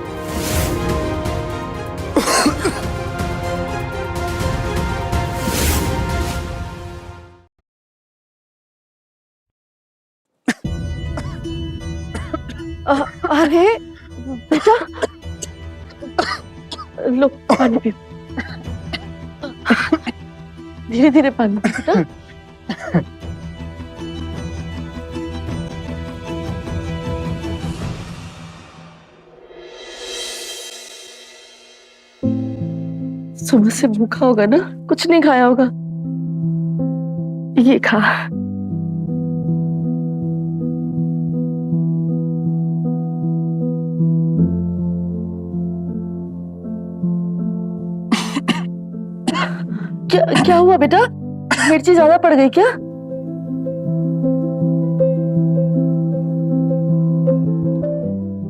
अरे बेटा, लो पानी पियो। धीरे धीरे पानी पी बेटा। सुबह से भूखा होगा ना, कुछ नहीं खाया होगा। ये खा। क्या हुआ बेटा? मिर्ची ज्यादा पड़ गई क्या?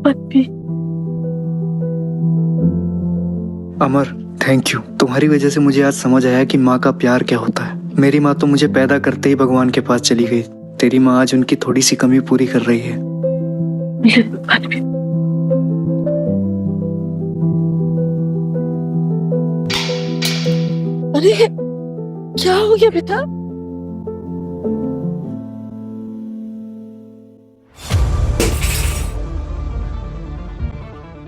पप्पी। अमर, थैंक यू। तुम्हारी वजह से मुझे आज समझ आया कि माँ का प्यार क्या होता है। मेरी माँ तो मुझे पैदा करते ही भगवान के पास चली गई। तेरी माँ आज उनकी थोड़ी सी कमी पूरी कर रही है। अरे क्या हो गया बेटा?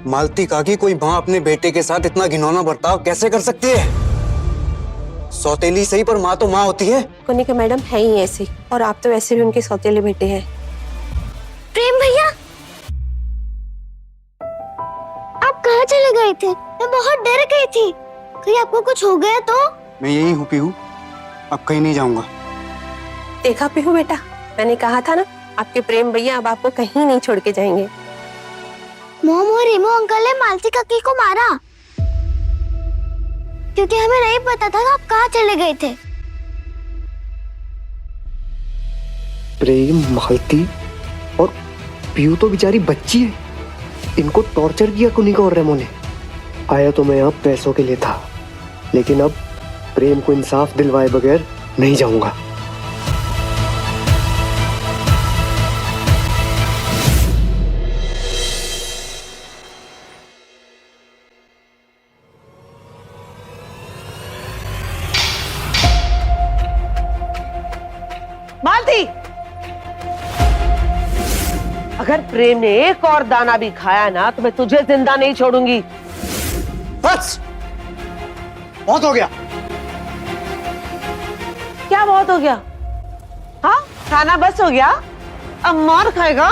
मालती काकी, कोई माँ अपने बेटे के साथ इतना घिनौना बर्ताव कैसे कर सकती है? सौतेली सही पर माँ तो माँ होती है। कुनिका मैडम है ही ऐसी, और आप तो वैसे भी उनके सौतेले बेटे हैं। प्रेम भैया, आप कहाँ चले गए थे? मैं बहुत डर गई थी, कहीं आपको कुछ हो गया तो? मैं यही हूँ पीहू, अब कहीं नहीं जाऊंगा। देखा पीहू बेटा, मैंने कहा था ना, आपके प्रेम भैया अब आपको कहीं नहीं छोड़ के जाएंगे। मोम और रेमो अंकल ने मालती काकी को मारा क्योंकि हमें नहीं पता था आप कहाँ चले गए थे। प्रेम, मालती और पीयू तो बेचारी बच्ची है। इनको टॉर्चर किया कुनिका और रेमो ने। आया तो मैं यहाँ पैसों के लिए था, लेकिन अब प्रेम को इंसाफ दिलवाए बगैर नहीं जाऊंगा। मालती, अगर प्रेम ने एक और दाना भी खाया ना तो मैं तुझे जिंदा नहीं छोड़ूंगी। बस बहुत हो गया। क्या बहुत हो गया? हाँ, खाना बस हो गया? अब मार खाएगा?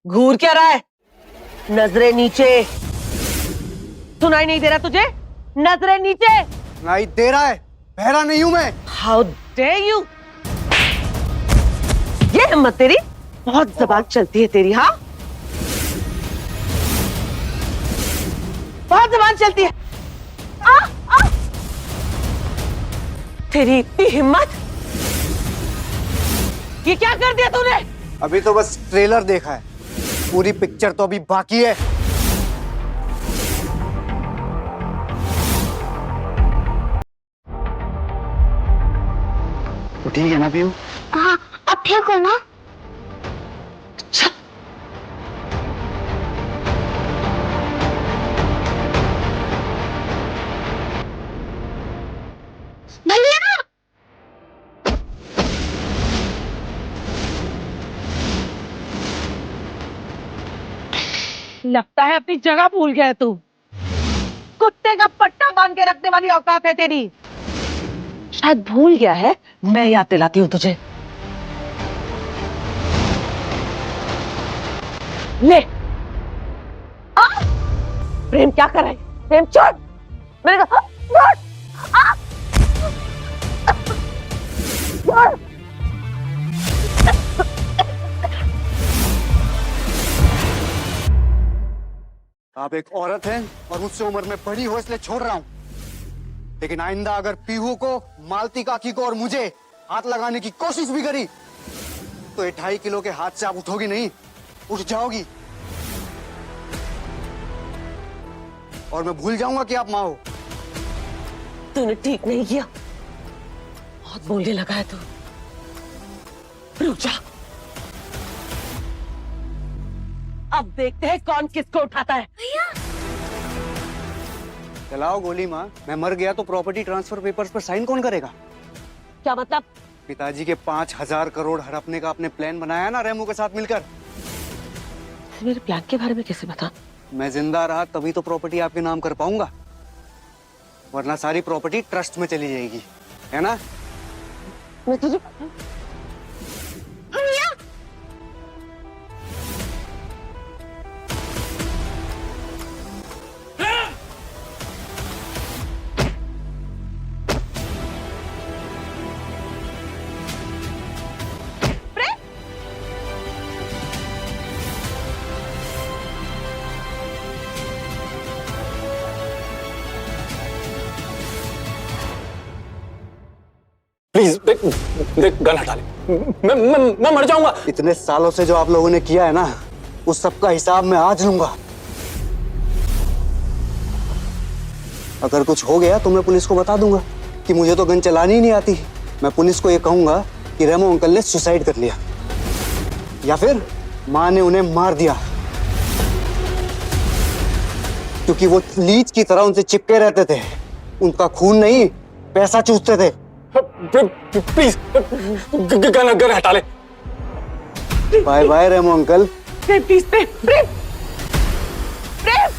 घूर क्या रहा है? नजरें नीचे। सुनाई नहीं दे रहा तुझे? नजरें नीचे। सुनाई दे रहा है, बहरा नहीं हूं मैं। How dare you! ये हिम्मत तेरी? बहुत जबान चलती है तेरी। हाँ, बहुत जबान चलती है। तेरी इतनी हिम्मत! ये क्या कर दिया तूने? अभी तो बस ट्रेलर देखा है, पूरी पिक्चर तो अभी बाकी है। तो ठीक है ना पीयू? हाँ, अब ठीक हो ना? भैया! लगता है अपनी जगह भूल गया है तू। कुत्ते का पट्टा बांध के रखने वाली औकात है तेरी। शायद भूल गया है, मैं याद दिलाती हूँ तुझे। ले। प्रेम क्या कर रहा है? प्रेम छोड़, मैंने कहा छोड़। छोड़। आप एक औरत हैं और मुझसे उम्र में बड़ी हो, इसलिए छोड़ रहा हूं। लेकिन आइंदा अगर पीहू को, मालती काकी को और मुझे हाथ लगाने की कोशिश भी करी तो ये 2.5 किलो के हाथ से आप उठोगी नहीं, उठ जाओगी। और मैं भूल जाऊंगा कि आप माँ हो। तूने ठीक नहीं किया, बहुत बोलने लगा है तू। रुक जा, अब देखते हैं कौन किसको उठाता है। भैया! चलाओ गोली माँ। मैं मर गया तो प्रॉपर्टी ट्रांसफर पेपर्स पर साइन कौन करेगा? क्या मतलब? पिताजी के 5,000 करोड़ हड़पने का आपने प्लान बनाया ना रेमो के साथ मिलकर। मेरे प्लान के बारे में कैसे बता? मैं जिंदा रहा तभी तो प्रॉपर्टी आपके नाम कर पाऊंगा, वरना सारी प्रॉपर्टी ट्रस्ट में चली जाएगी, है ना? मैं तुझे प्लीज देख देख, गन हटा ले। मैं मर जाऊंगा। इतने सालों से जो आप लोगों ने किया है ना, उस सब का हिसाब मैं आज लूंगा। अगर कुछ हो गया तो मैं पुलिस को बता दूंगा कि मुझे तो गन चलानी ही नहीं आती। मैं पुलिस को ये कहूंगा कि रेमो अंकल ने सुसाइड कर लिया, या फिर माँ ने उन्हें मार दिया, क्योंकि वो लीच की तरह उनसे चिपके रहते थे। उनका खून नहीं, पैसा चूसते थे। प्लीज गन हटा ले। Bye bye Remo uncle. Please Prem Prem Prem.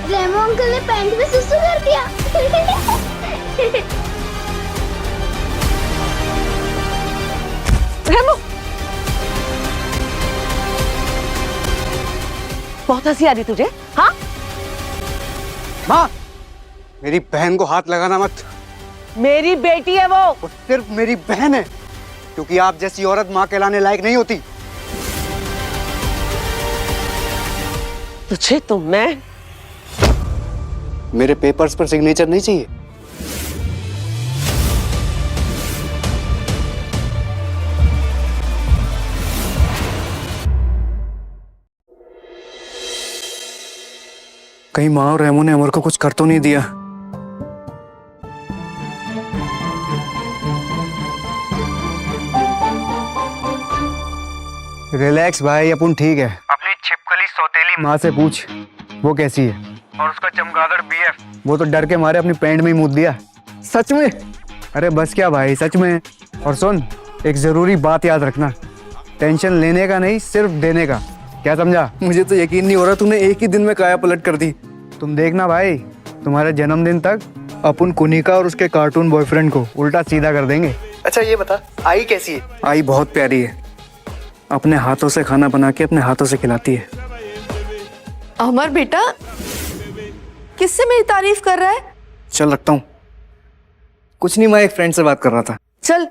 Remo uncle ने पैंट में सुसु कर दिया। रेमो, बहुत हंसी आ रही तुझे, हाँ? माँ, मेरी बहन को हाथ लगाना मत। मेरी बेटी है वो सिर्फ मेरी बहन है, क्योंकि आप जैसी औरत माँ कहलाने लायक नहीं होती। तुझे तो मैं मेरे पेपर्स पर सिग्नेचर नहीं चाहिए। कहीं माँ और रेमो ने अमर को कुछ कर तो नहीं दिया। रिलैक्स भाई, अपन ठीक है। अपनी छिपकली सौतेली माँ से पूछ वो कैसी है। और उसका चमगादड़ बीएफ, वो तो डर के मारे अपनी पैंट में ही मूत दिया। सच में? अरे बस क्या भाई, सच में। और सुन, एक जरूरी बात याद रखना, टेंशन लेने का नहीं, सिर्फ देने का। क्या समझा? मुझे तो यकीन नहीं हो रहा तूने एक ही दिन में काया पलट कर दी। तुम देखना भाई, तुम्हारे जन्मदिन तक अपन कुनिका और उसके कार्टून बॉयफ्रेंड को उल्टा सीधा कर देंगे। अच्छा ये बता, आई कैसी है? आई बहुत प्यारी है, अपने हाथों से खाना बना के अपने हाथों से खिलाती है। अमर बेटा, किससे मेरी तारीफ कर रहा है? चल रखता हूँ। कुछ नहीं, मैं एक फ्रेंड से बात कर रहा था। चल,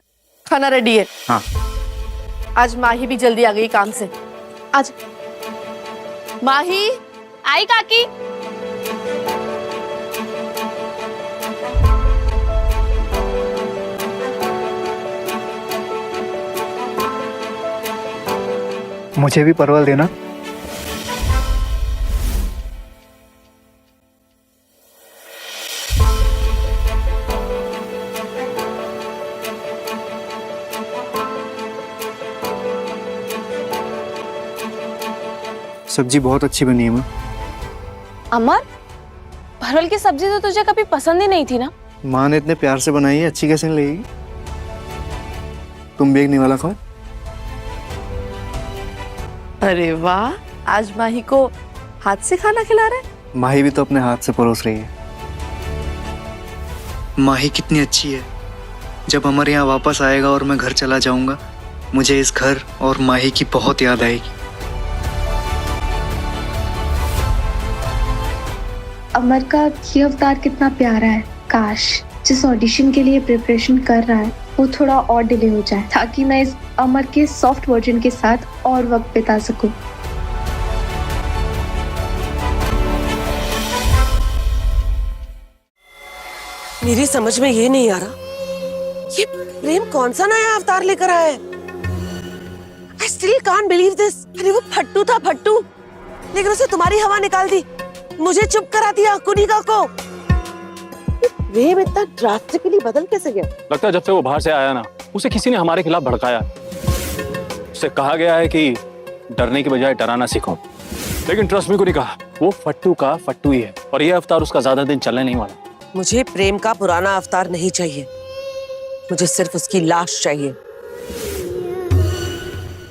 खाना रेडी है। हाँ। आज माही भी जल्दी आ गई काम से। आज माही आई काकी। मुझे भी परवल देना। सब्जी बहुत अच्छी बनी है माँ। अमर, परवल की सब्जी तो तुझे कभी पसंद ही नहीं थी ना? माँ ने इतने प्यार से बनाई है, अच्छी कैसे नहीं लगेगी? तुम भी एक निवाला खाओ। अरे वाह, आज माही को हाथ से खाना खिला रहा है। माही भी तो अपने हाथ से परोस रही है। माही कितनी अच्छी है। जब अमर यहाँ वापस आएगा और मैं घर चला जाऊंगा, मुझे इस घर और माही की बहुत याद आएगी। अमर का ये अवतार कितना प्यारा है। काश जिस ऑडिशन के लिए प्रिपरेशन कर रहा है वो थोड़ा और डिले हो जाए, ताकि मैं इस अमर के सॉफ्ट वर्जन के साथ और वक्त बिता सकूं। मेरी समझ में ये नहीं आ रहा, ये प्रेम कौन सा नया अवतार लेकर आया है। I still can't believe this। अरे वो फट्टू था, फट्टू, लेकिन उसे तुम्हारी हवा निकाल दी, मुझे चुप करा दिया, कुनिका को। प्रेम इतना ड्रास्टिकली बदल कैसे गया? लगता है जब से वो बाहर से आया ना, उसे किसी ने हमारे खिलाफ भड़काया। उसे कहा गया है कि डरने की बजाय डराना सीखो। लेकिन ट्रस्ट मी को नहीं कहा, वो फट्टू का फट्टू ही है और ये अवतार उसका ज्यादा दिन चलने नहीं वाला। मुझे प्रेम का पुराना अवतार नहीं चाहिए, मुझे सिर्फ उसकी लाश चाहिए।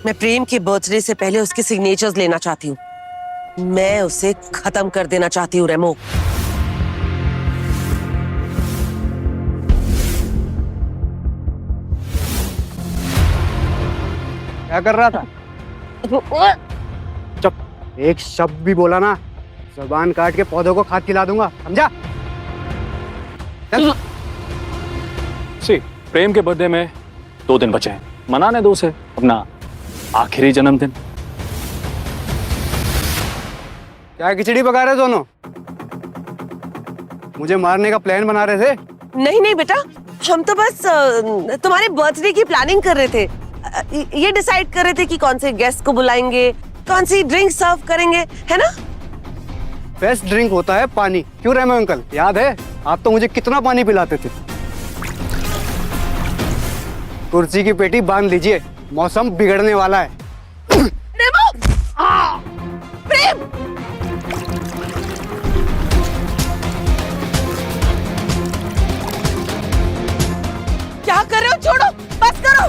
मैं प्रेम के बर्थडे से पहले उसके सिग्नेचर्स लेना चाहती हूँ। मैं उसे खत्म कर देना चाहती हूँ रेमो। क्या कर रहा था? चुप, एक शब्द भी बोला ना, जुबान काट के पौधों को खाद खिला दूंगा, समझा? सी, प्रेम के बर्थडे में 2 दिन बचे हैं, मनाने दो उसे अपना आखिरी जन्मदिन। क्या खिचड़ी पका रहे दोनों? मुझे मारने का प्लान बना रहे थे? नहीं नहीं बेटा, हम तो बस तुम्हारे बर्थडे की प्लानिंग कर रहे थे। ये डिसाइड कर रहे थे कि कौन से गेस्ट को बुलाएंगे, कौन सी ड्रिंक सर्व करेंगे, है ना? बेस्ट ड्रिंक होता है पानी। क्यों रेमो अंकल, याद है आप तो मुझे कितना पानी पिलाते थे? कुर्सी की पेटी बांध लीजिए, मौसम बिगड़ने वाला है। रेमो! प्रेम! क्या कर रहे हो? छोड़ो, बस करो।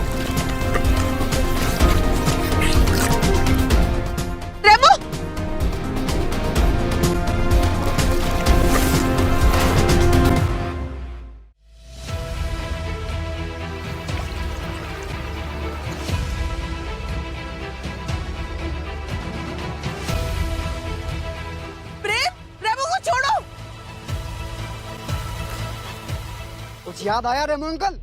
रेमो! कुछ याद आया रेमो अंकल?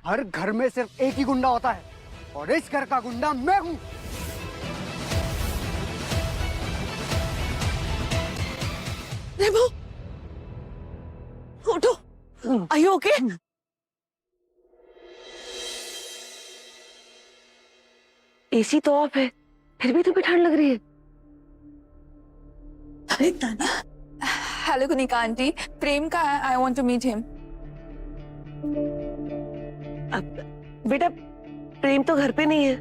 हर घर में सिर्फ एक ही गुंडा होता है और इस घर का गुंडा मैं हूं। रेमो, उठो। Are you okay? एसी तो ऑफ है, फिर भी तुम्हें ठंड लग रही है। अरे ताना, हेलो कुनिका आंटी, प्रेम का है, I want to meet him. बेटा, प्रेम तो घर पे नहीं है।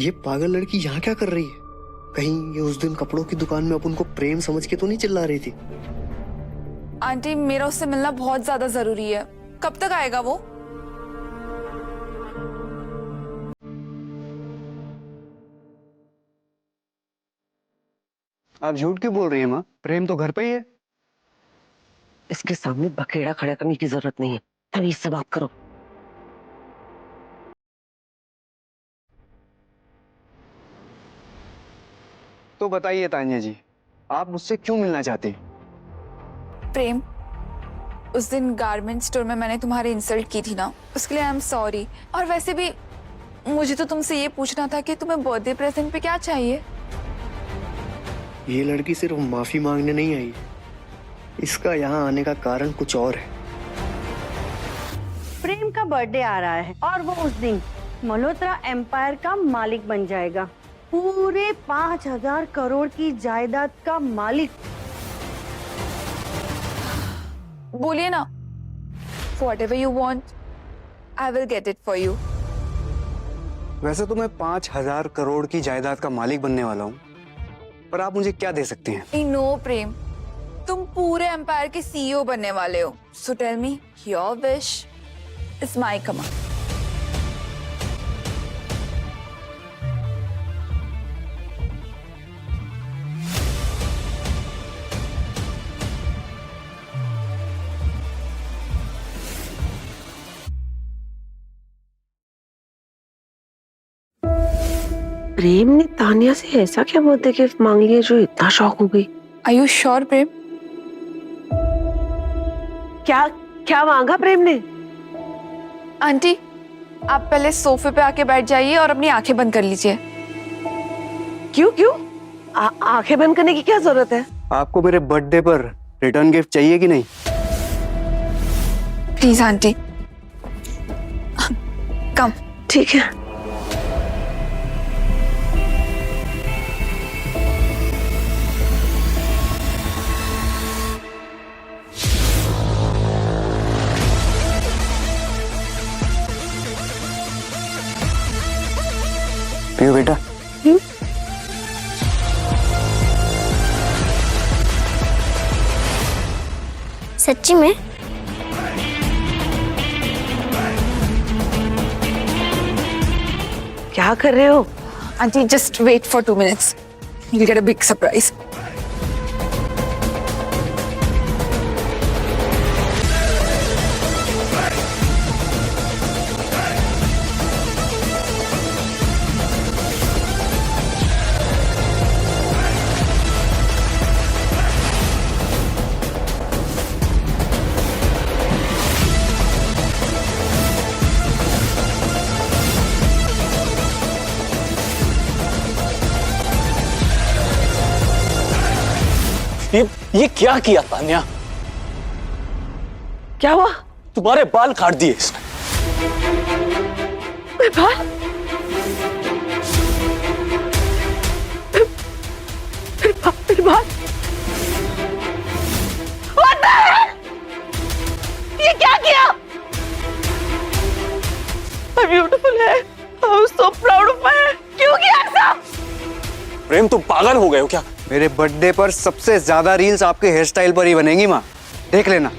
ये पागल लड़की यहाँ क्या कर रही है? कहीं ये उस दिन कपड़ों की दुकान में अपन को प्रेम समझ के तो नहीं चिल्ला रही थी? आंटी, मेरा उससे मिलना बहुत ज्यादा जरूरी है। कब तक आएगा वो? आप झूठ क्यों बोल रही हैं माँ? प्रेम तो घर पे ही है। इसके सामने बखेड़ा खड़ा करने की जरूरत नहीं है, तमीज से बात करो। तो बताइए तान्या जी, आप मुझसे क्यों मिलना चाहते हैं? प्रेम, उस दिन गारमेंट स्टोर में मैंने तुम्हारी इंसल्ट की थी ना, उसके लिए आई एम सॉरी। और वैसे भी मुझे तो तुमसे ये पूछना था कि तुम्हें बर्थडे प्रेजेंट पे क्या चाहिए? ये लड़की सिर्फ माफी मांगने नहीं आई, इसका यहाँ आने का कारण कुछ और है। प्रेम का बर्थडे आ रहा है और वो उस दिन मल्होत्रा एम्पायर का मालिक बन जाएगा, पूरे 5000 करोड़ की जायदाद का मालिक। बोलिए ना, whatever you want, I will get it for you. वैसे तो मैं 5000 करोड़ की जायदाद का मालिक बनने वाला हूँ, पर आप मुझे क्या दे सकती हैं? I know प्रेम, तुम पूरे एम्पायर के सीईओ बनने वाले हो। So tell me, your wish is my command. प्रेम ने तानिया से ऐसा क्या बर्थडे गिफ्ट मांग लिया जो इतना शॉक हो गई? Are you sure प्रेम? क्या क्या मांगा प्रेम ने? आंटी, आप पहले सोफे पे आके बैठ जाइए और अपनी आंखें बंद कर लीजिए। क्यों क्यों? आंखें बंद करने की क्या जरूरत है? आपको मेरे बर्थडे पर रिटर्न गिफ्ट चाहिए कि नहीं? प्लीज आंटी, कम। ठीक है। पियो बेटा। सच्ची में? क्या कर रहे हो? Aunty just wait for 2 minutes. You'll get a big surprise. ये क्या किया तान्या? क्या हुआ? तुम्हारे बाल काट दिए इसने। बाल? फिर बाल? What the hell? ये क्या किया? I'm beautiful है। I'm so proud of my hair। क्यों किया ऐसा? प्रेम तुम पागल हो गए हो क्या? मेरे बर्थडे पर सबसे ज्यादा रील्स आपके हेयर स्टाइल पर ही बनेंगी माँ, देख लेना।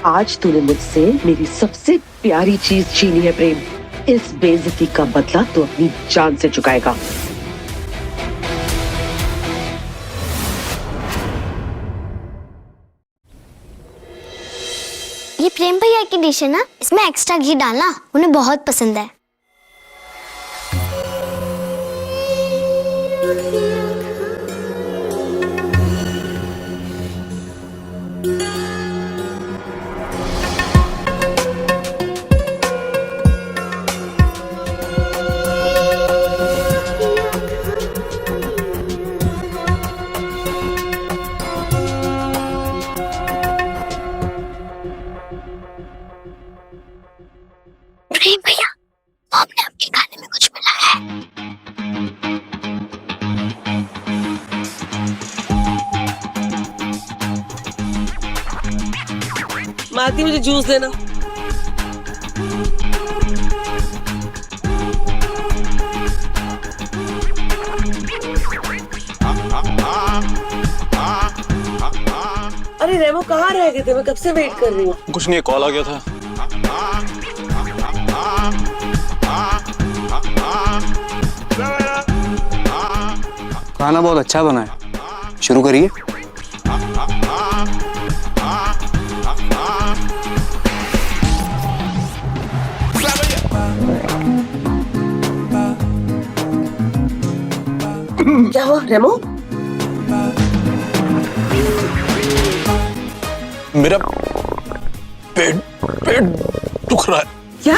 आज तूने मुझसे मेरी सबसे प्यारी चीज छीनी है प्रेम। इस बेइज्जती का बदला तू अपनी जान से चुकाएगा। ये प्रेम भैया की डिश है ना, इसमें एक्स्ट्रा घी डालना, उन्हें बहुत पसंद है। प्रेम भैया, आपने आपके खाने में कुछ मिलाया है? मालती मुझे जूस देना। अरे रेमो कहाँ रह गए थे? मैं कब से वेट कर रही हूँ। कुछ नहीं, कॉल आ गया था। खाना बहुत अच्छा बना है, शुरू करिए। क्या हुआ रेमो? मेरा पेट दुख रहा है। क्या?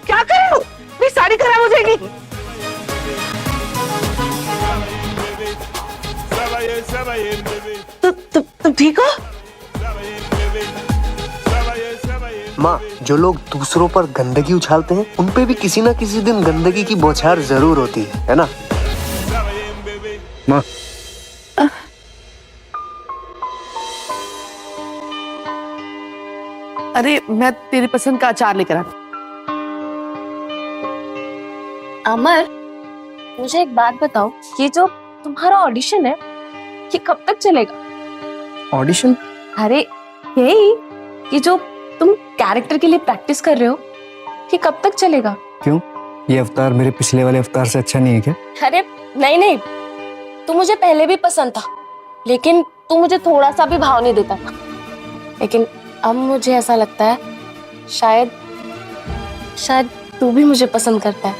क्या कर रहे हो? मेरी साड़ी खराब हो जाएगी। तुम ठीक हो? माँ, जो लोग दूसरों पर गंदगी उछालते हैं, उन पे भी किसी ना किसी दिन गंदगी की बौछार जरूर होती है ना? माँ, अरे मैं तेरी पसंद का अचार लेकर आती। अमर, मुझे एक बात बताओ, ये जो तुम्हारा ऑडिशन है ये कब तक चलेगा? ऑडिशन? अरे यही, ये जो तुम कैरेक्टर के लिए प्रैक्टिस कर रहे हो ये कब तक चलेगा? क्यों? ये अवतार मेरे पिछले वाले अवतार से अच्छा नहीं है क्या? अरे नहीं नहीं, तू मुझे पहले भी पसंद था, लेकिन तू मुझे थोड़ा सा भी भाव नहीं देता था। लेकिन अब मुझे ऐसा लगता है शायद तू भी मुझे पसंद करता है।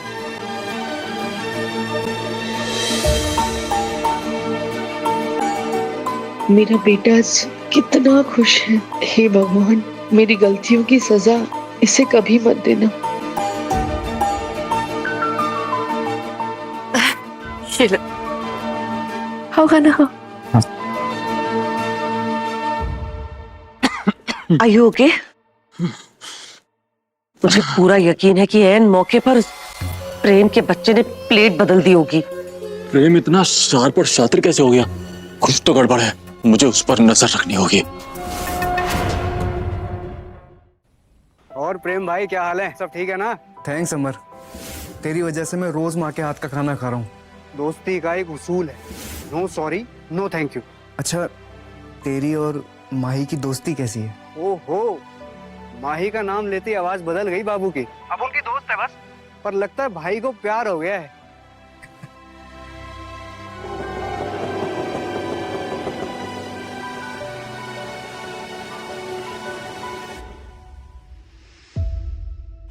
मेरा बेटा आज कितना खुश है। हे भगवान, मेरी गलतियों की सजा इसे कभी मत देना। होगा ना? Are you okay? मुझे पूरा यकीन है कि ऐन मौके पर प्रेम के बच्चे ने प्लेट बदल दी होगी। प्रेम इतना शार्प और शातिर कैसे हो गया? कुछ तो गड़बड़ है, मुझे उस पर नजर रखनी होगी। और और प्रेम भाई, क्या हाल है? सब ठीक है ना? थैंक्स अमर, तेरी वजह से मैं रोज माँ के हाथ का खाना खा रहा हूँ। दोस्ती का एक उसूल है, no sorry no thank you. अच्छा, तेरी और माही की दोस्ती कैसी है? ओहो, माही का नाम लेते ही आवाज बदल गई बाबू की। अब उनकी दोस्त है बस, पर लगता है भाई को प्यार हो गया है।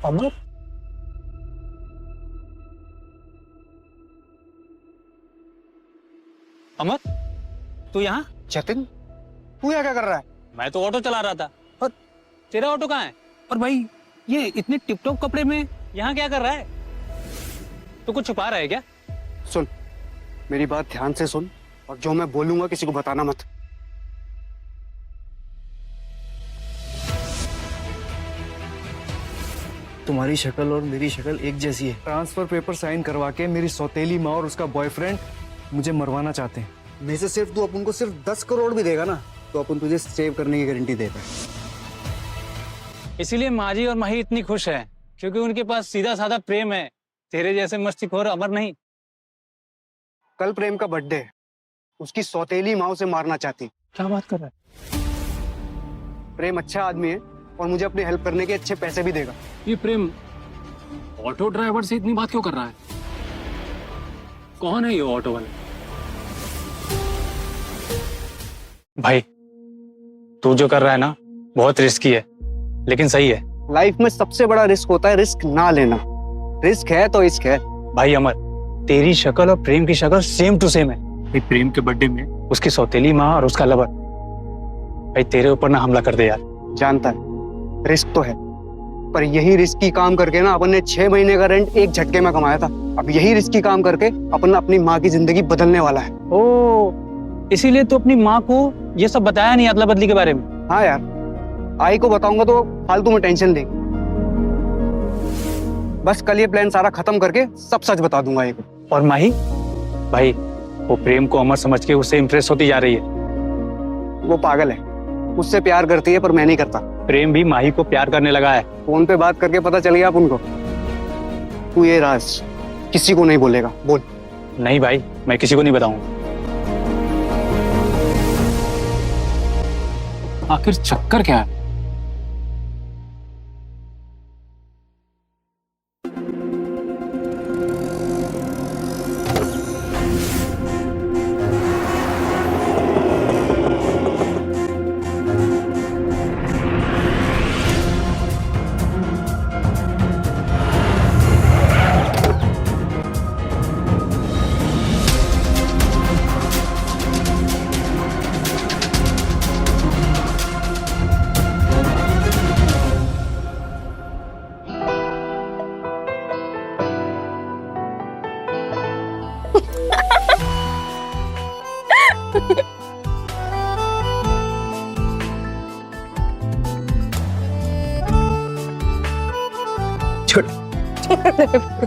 अमर, अमर, तू यहाँ? जतिन, तू यहाँ क्या कर रहा है? मैं तो ऑटो चला रहा था। और तेरा ऑटो कहाँ है? और भाई, ये इतने टिप-टॉप कपड़े में यहाँ क्या कर रहा है? तू कुछ छुपा रहा है क्या? सुन, मेरी बात ध्यान से सुन, और जो मैं बोलूंगा किसी को बताना मत। तुम्हारी शक्ल और मेरी शक्ल एक जैसी है। ट्रांसफर पेपर साइन करवा के मेरी सौतेली माँ और उसका बॉयफ्रेंड मुझे मरवाना चाहते हैं। मैं से सिर्फ तू अपन को सिर्फ 10 करोड़ भी देगा ना, तो अपन तुझे सेव करने की गारंटी देगा। इसीलिए माजी और माही इतनी खुश है, क्योंकि उनके पास सीधा साधा प्रेम है, तेरे जैसे मस्तीखोर अमर नहीं। कल प्रेम का बर्थडे है, उसकी सौतेली माँ उसे मारना चाहती। क्या बात कर रहा है? प्रेम अच्छा आदमी है और मुझे अपनी हेल्प करने के अच्छे पैसे भी देगा। ये प्रेम ऑटो ड्राइवर से इतनी बात क्यों कर रहा है? कौन है ये ऑटो वाला? भाई, तू जो कर रहा है ना, बहुत रिस्की है, लेकिन सही है। लाइफ में सबसे बड़ा रिस्क होता है रिस्क ना लेना। रिस्क है तो इश्क है। भाई अमर, तेरी शक्ल और प्रेम की शक्ल सेम टू सेम है। भाई, प्रेम के बर्थडे में उसकी सौतेली माँ और उसका लवर भाई तेरे ऊपर ना हमला कर दे यार। जानता है रिस्क तो है, पर यही रिस्की काम करके ना अपन ने 6 महीने का रेंट एक झटके में कमाया था। अब यही रिस्की काम करके अपन अपनी माँ की जिंदगी बदलने वाला है। ओ, इसीलिए तू अपनी माँ को ये सब बताया नहीं अदला बदली के बारे में? हाँ यार, आई को बताऊंगा तो फालतू में टेंशन देगी। बस कल ये प्लान सारा खत्म करके सब सच बता दूंगा आई को। और माही? भाई, वो प्रेम को अमर समझ के उससे इम्प्रेस होती जा रही है। वो पागल है, उससे प्यार करती है, पर मैं नहीं करता। प्रेम भी माही को प्यार करने लगा है। फोन पे बात करके पता चल गया आप उनको। तू ये राज किसी को नहीं बोलेगा, बोल। नहीं भाई, मैं किसी को नहीं बताऊंगा। आखिर चक्कर क्या है?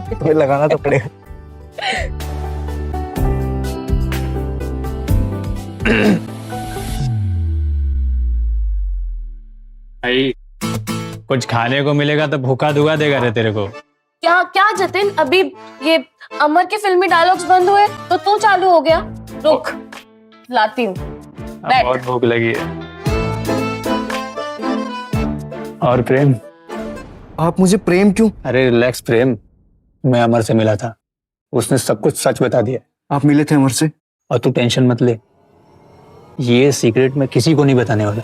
तुम्हें लगाना तो पड़ेगा। भाई, कुछ खाने को मिलेगा तो भूखा दुआ देगा रे तेरे को। क्या क्या जतिन, अभी ये अमर के फिल्मी डायलॉग्स बंद हुए तो तू चालू हो गया। रुक, लाती हूँ। बहुत भूख लगी है। और प्रेम? आप मुझे प्रेम क्यों? अरे रिलैक्स प्रेम, मैं अमर से मिला था, उसने सब कुछ सच बता दिया। आप मिले थे अमर से? और तू टेंशन मत ले, ये सीक्रेट मैं किसी को नहीं बताने वाला।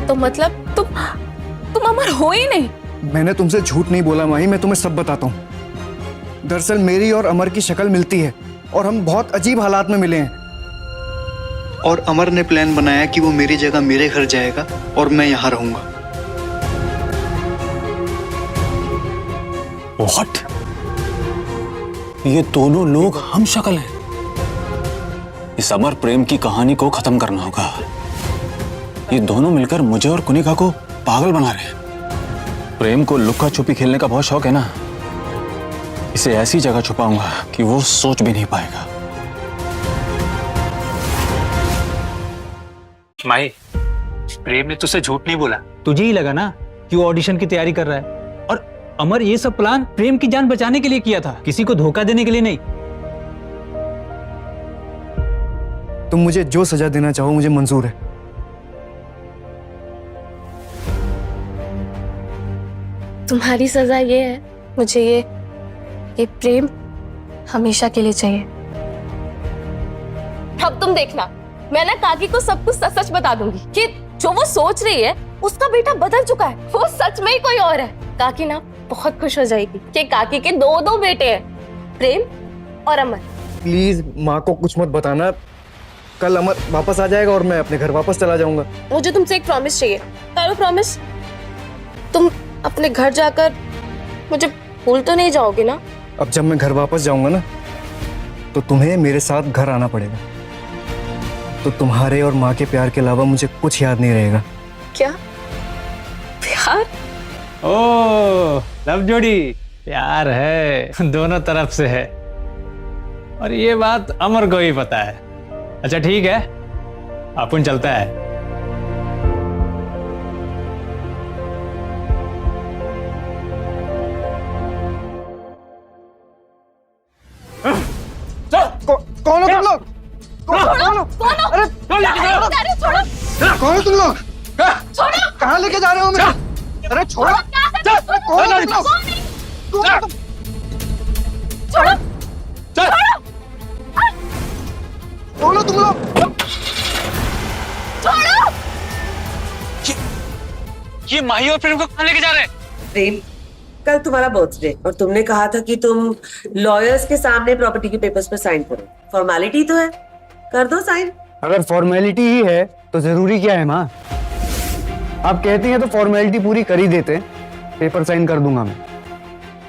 तो मतलब तुम अमर हो ही नहीं? मैंने तुमसे झूठ नहीं बोला माही, मैं तुम्हें सब बताता हूँ। दरअसल मेरी और अमर की शक्ल मिलती है और हम बहुत अजीब हालात में मिले हैं। और अमर ने प्लान बनाया कि वो मेरी जगह मेरे घर जाएगा और मैं यहाँ रहूंगा। What? ये दोनों लोग हम शक्ल हैं। इस अमर प्रेम की कहानी को खत्म करना होगा। ये दोनों मिलकर मुझे और कुनिका को पागल बना रहे हैं। प्रेम को लुक्का छुपी खेलने का बहुत शौक है ना, इसे ऐसी जगह छुपाऊंगा कि वो सोच भी नहीं पाएगा। माही, प्रेम ने तुझसे झूठ नहीं बोला। तुझे ही लगा ना कि वो ऑडिशन की तैयारी कर रहा है। और अमर ये सब प्लान प्रेम की जान बचाने के लिए किया था, किसी को धोखा देने के लिए नहीं। तुम मुझे जो सजा देना चाहो मुझे मंजूर है। तुम्हारी सजा ये है, मुझे ये प्रेम हमेशा के लिए चाहिए। अब तुम देखना, मैं ना काकी को सब कुछ सच सच बता दूंगी कि जो वो सोच रही है उसका बेटा बदल चुका है, वो सच में ही कोई और है। काकी ना बहुत खुश हो जाएगी कि काकी के दो बेटे हैं, प्रेम और अमर। प्लीज माँ को कुछ मत बताना। कल अमर वापस आ जाएगा और मैं अपने घर वापस चला जाऊंगा। मुझे तुमसे एक प्रॉमिस चाहिए। करो प्रॉमिस। तुम अपने घर जाकर मुझे भूल तो नहीं जाओगे ना? अब जब मैं घर वापस जाऊंगा ना तो तुम्हें मेरे साथ घर आना पड़ेगा। तो तुम्हारे और माँ के प्यार के अलावा मुझे कुछ याद नहीं रहेगा। क्या प्यार? ओ, लव जोड़ी प्यार है, दोनों तरफ से है। और ये बात अमर को ही पता है। अच्छा ठीक है, अपन चलता है। कौन हो तुम लोग? कौन हो तुम लोग? कहाँ लेके जा रहे हो मुझे? अरे छोड़ो! कौन हो तुम लोग? कौन हो तुम लोग? ये माही और प्रेम को कहाँ लेके जा रहे हैं? प्रेम, कल तुम्हारा बर्थडे और तुमने कहा था कि तुम लॉयर्स के सामने प्रॉपर्टी के पेपर्स पर साइन करो। फॉर्मेलिटी तो है, कर दो साइन। अगर फॉर्मेलिटी ही है तो जरूरी क्या है माँ? आप कहती हैं तो फॉर्मेलिटी पूरी कर ही देते। पेपर साइन कर दूंगा मैं।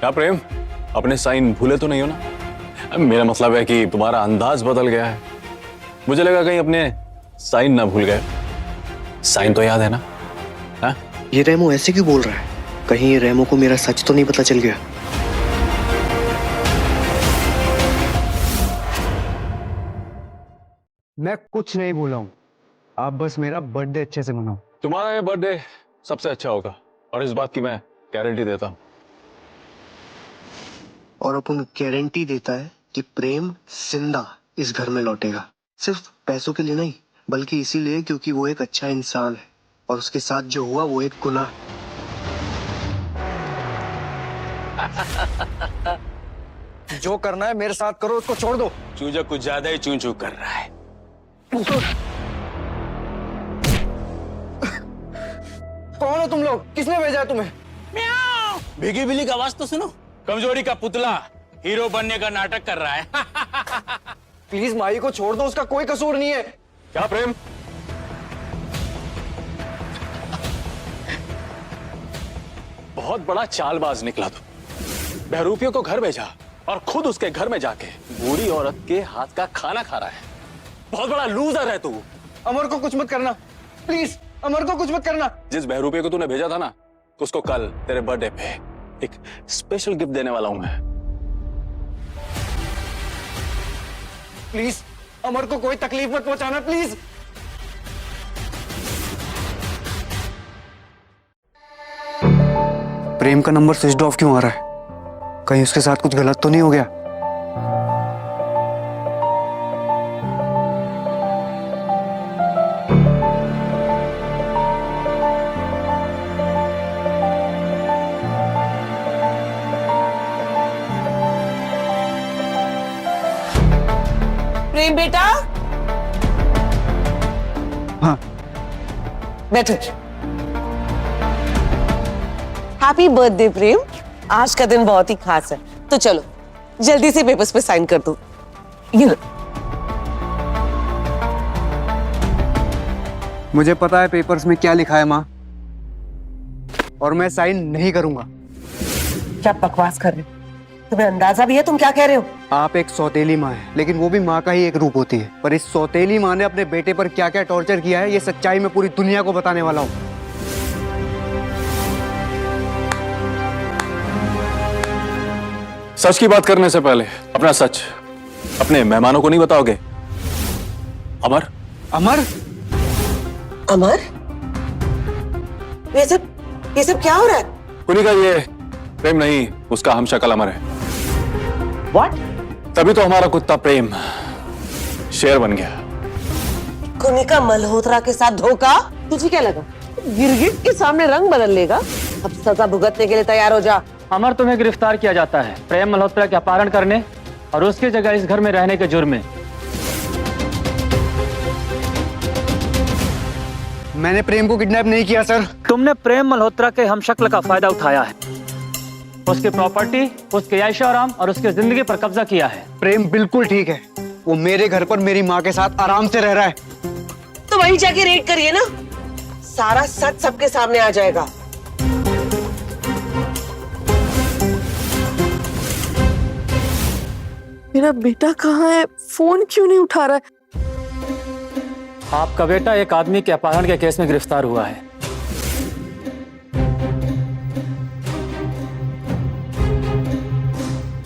क्या प्रेम, अपने साइन भूले तो नहीं हो ना? मेरा मतलब है कि तुम्हारा अंदाज बदल गया है। मुझे लगा कहीं अपने साइन ना भूल गए। साइन तो याद है ना? हा? ये रेमो ऐसे क्यों बोल रहा है? कहीं ये रेमो को मेरा सच तो नहीं पता चल गया? मैं कुछ नहीं बोला हूँ। आप बस मेरा बर्थडे अच्छे से मनाओ। तुम्हारा ये बर्थडे सबसे अच्छा होगा और इस बात की मैं गारंटी देता हूँ। और अपन गारंटी देता है कि प्रेम जिंदा इस घर में लौटेगा। सिर्फ पैसों के लिए नहीं, बल्कि इसीलिए क्योंकि वो एक अच्छा इंसान है और उसके साथ जो हुआ वो एक गुनाह। जो करना है मेरे साथ करो, उसको छोड़ दो। चूजा कुछ ज्यादा ही चूं चूं कर रहा है। कौन हो तुम लोग? किसने भेजा है तुम्हें? भीगी बिल्ली की आवाज तो सुनो। कमजोरी का पुतला हीरो बनने का नाटक कर रहा है। प्लीज माही को छोड़ दो, उसका कोई कसूर नहीं है। क्या प्रेम? बहुत बड़ा चालबाज निकला तू। बहरूपियों को घर भेजा और खुद उसके घर में जाके बूढ़ी औरत के हाथ का खाना खा रहा है। बहुत बड़ा लूजर है तू। अमर को कुछ मत करना, प्लीज अमर को कुछ मत करना। जिस बहरूपिये को तूने भेजा था ना, उसको कल तेरे बर्थडे पे एक स्पेशल गिफ्ट देने वाला हूं मैं। प्लीज अमर को कोई तकलीफ मत पहुंचाना, प्लीज। प्रेम का नंबर स्विच ऑफ क्यों आ रहा है? कहीं उसके साथ कुछ गलत तो नहीं हो गया? प्रेम बेटा, हाँ बैठो। हैप्पी बर्थडे प्रेम, आज का दिन बहुत ही खास है। तो चलो जल्दी से पेपर्स पे साइन कर दो। ये लो। मुझे पता है पेपर्स में क्या लिखा है माँ, और मैं साइन नहीं करूंगा। क्या बकवास कर रहे हो? तुम्हें अंदाजा भी है तुम क्या कह रहे हो? आप एक सौतेली माँ है, लेकिन वो भी माँ का ही एक रूप होती है। पर इस सौतेली माँ ने अपने बेटे पर क्या क्या टॉर्चर किया है, ये सच्चाई मैं पूरी दुनिया को बताने वाला हूँ। सच की बात करने से पहले अपना सच अपने मेहमानों को नहीं बताओगे? अमर? अमर? अमर, ये सब क्या हो रहा है? कुनिका, ये प्रेम नहीं, उसका हम शक्ल अमर है। What? तभी तो हमारा कुत्ता प्रेम शेर बन गया। कुनिका मल्होत्रा के साथ धोखा? तुझे क्या लगा गिरगिट के सामने रंग बदल लेगा? अब सजा भुगतने के लिए तैयार हो जा। अमर, तुम्हें गिरफ्तार किया जाता है प्रेम मल्होत्रा के अपहरण करने और उसकी जगह इस घर में रहने के जुर्म में। मैंने प्रेम को किडनैप नहीं किया सर। तुमने प्रेम मल्होत्रा के हमशक्ल का फायदा उठाया है, उसकी प्रॉपर्टी, उसके ऐशो आराम और उसकी जिंदगी पर कब्जा किया है। प्रेम बिल्कुल ठीक है, वो मेरे घर पर मेरी माँ के साथ आराम से रह रहा है। तो वहीं जाके रेड करिए ना, सारा सच सबके सामने आ जाएगा। मेरा बेटा कहाँ है? फोन क्यों नहीं उठा रहा है? आपका बेटा एक आदमी के अपहरण के केस में गिरफ्तार हुआ है।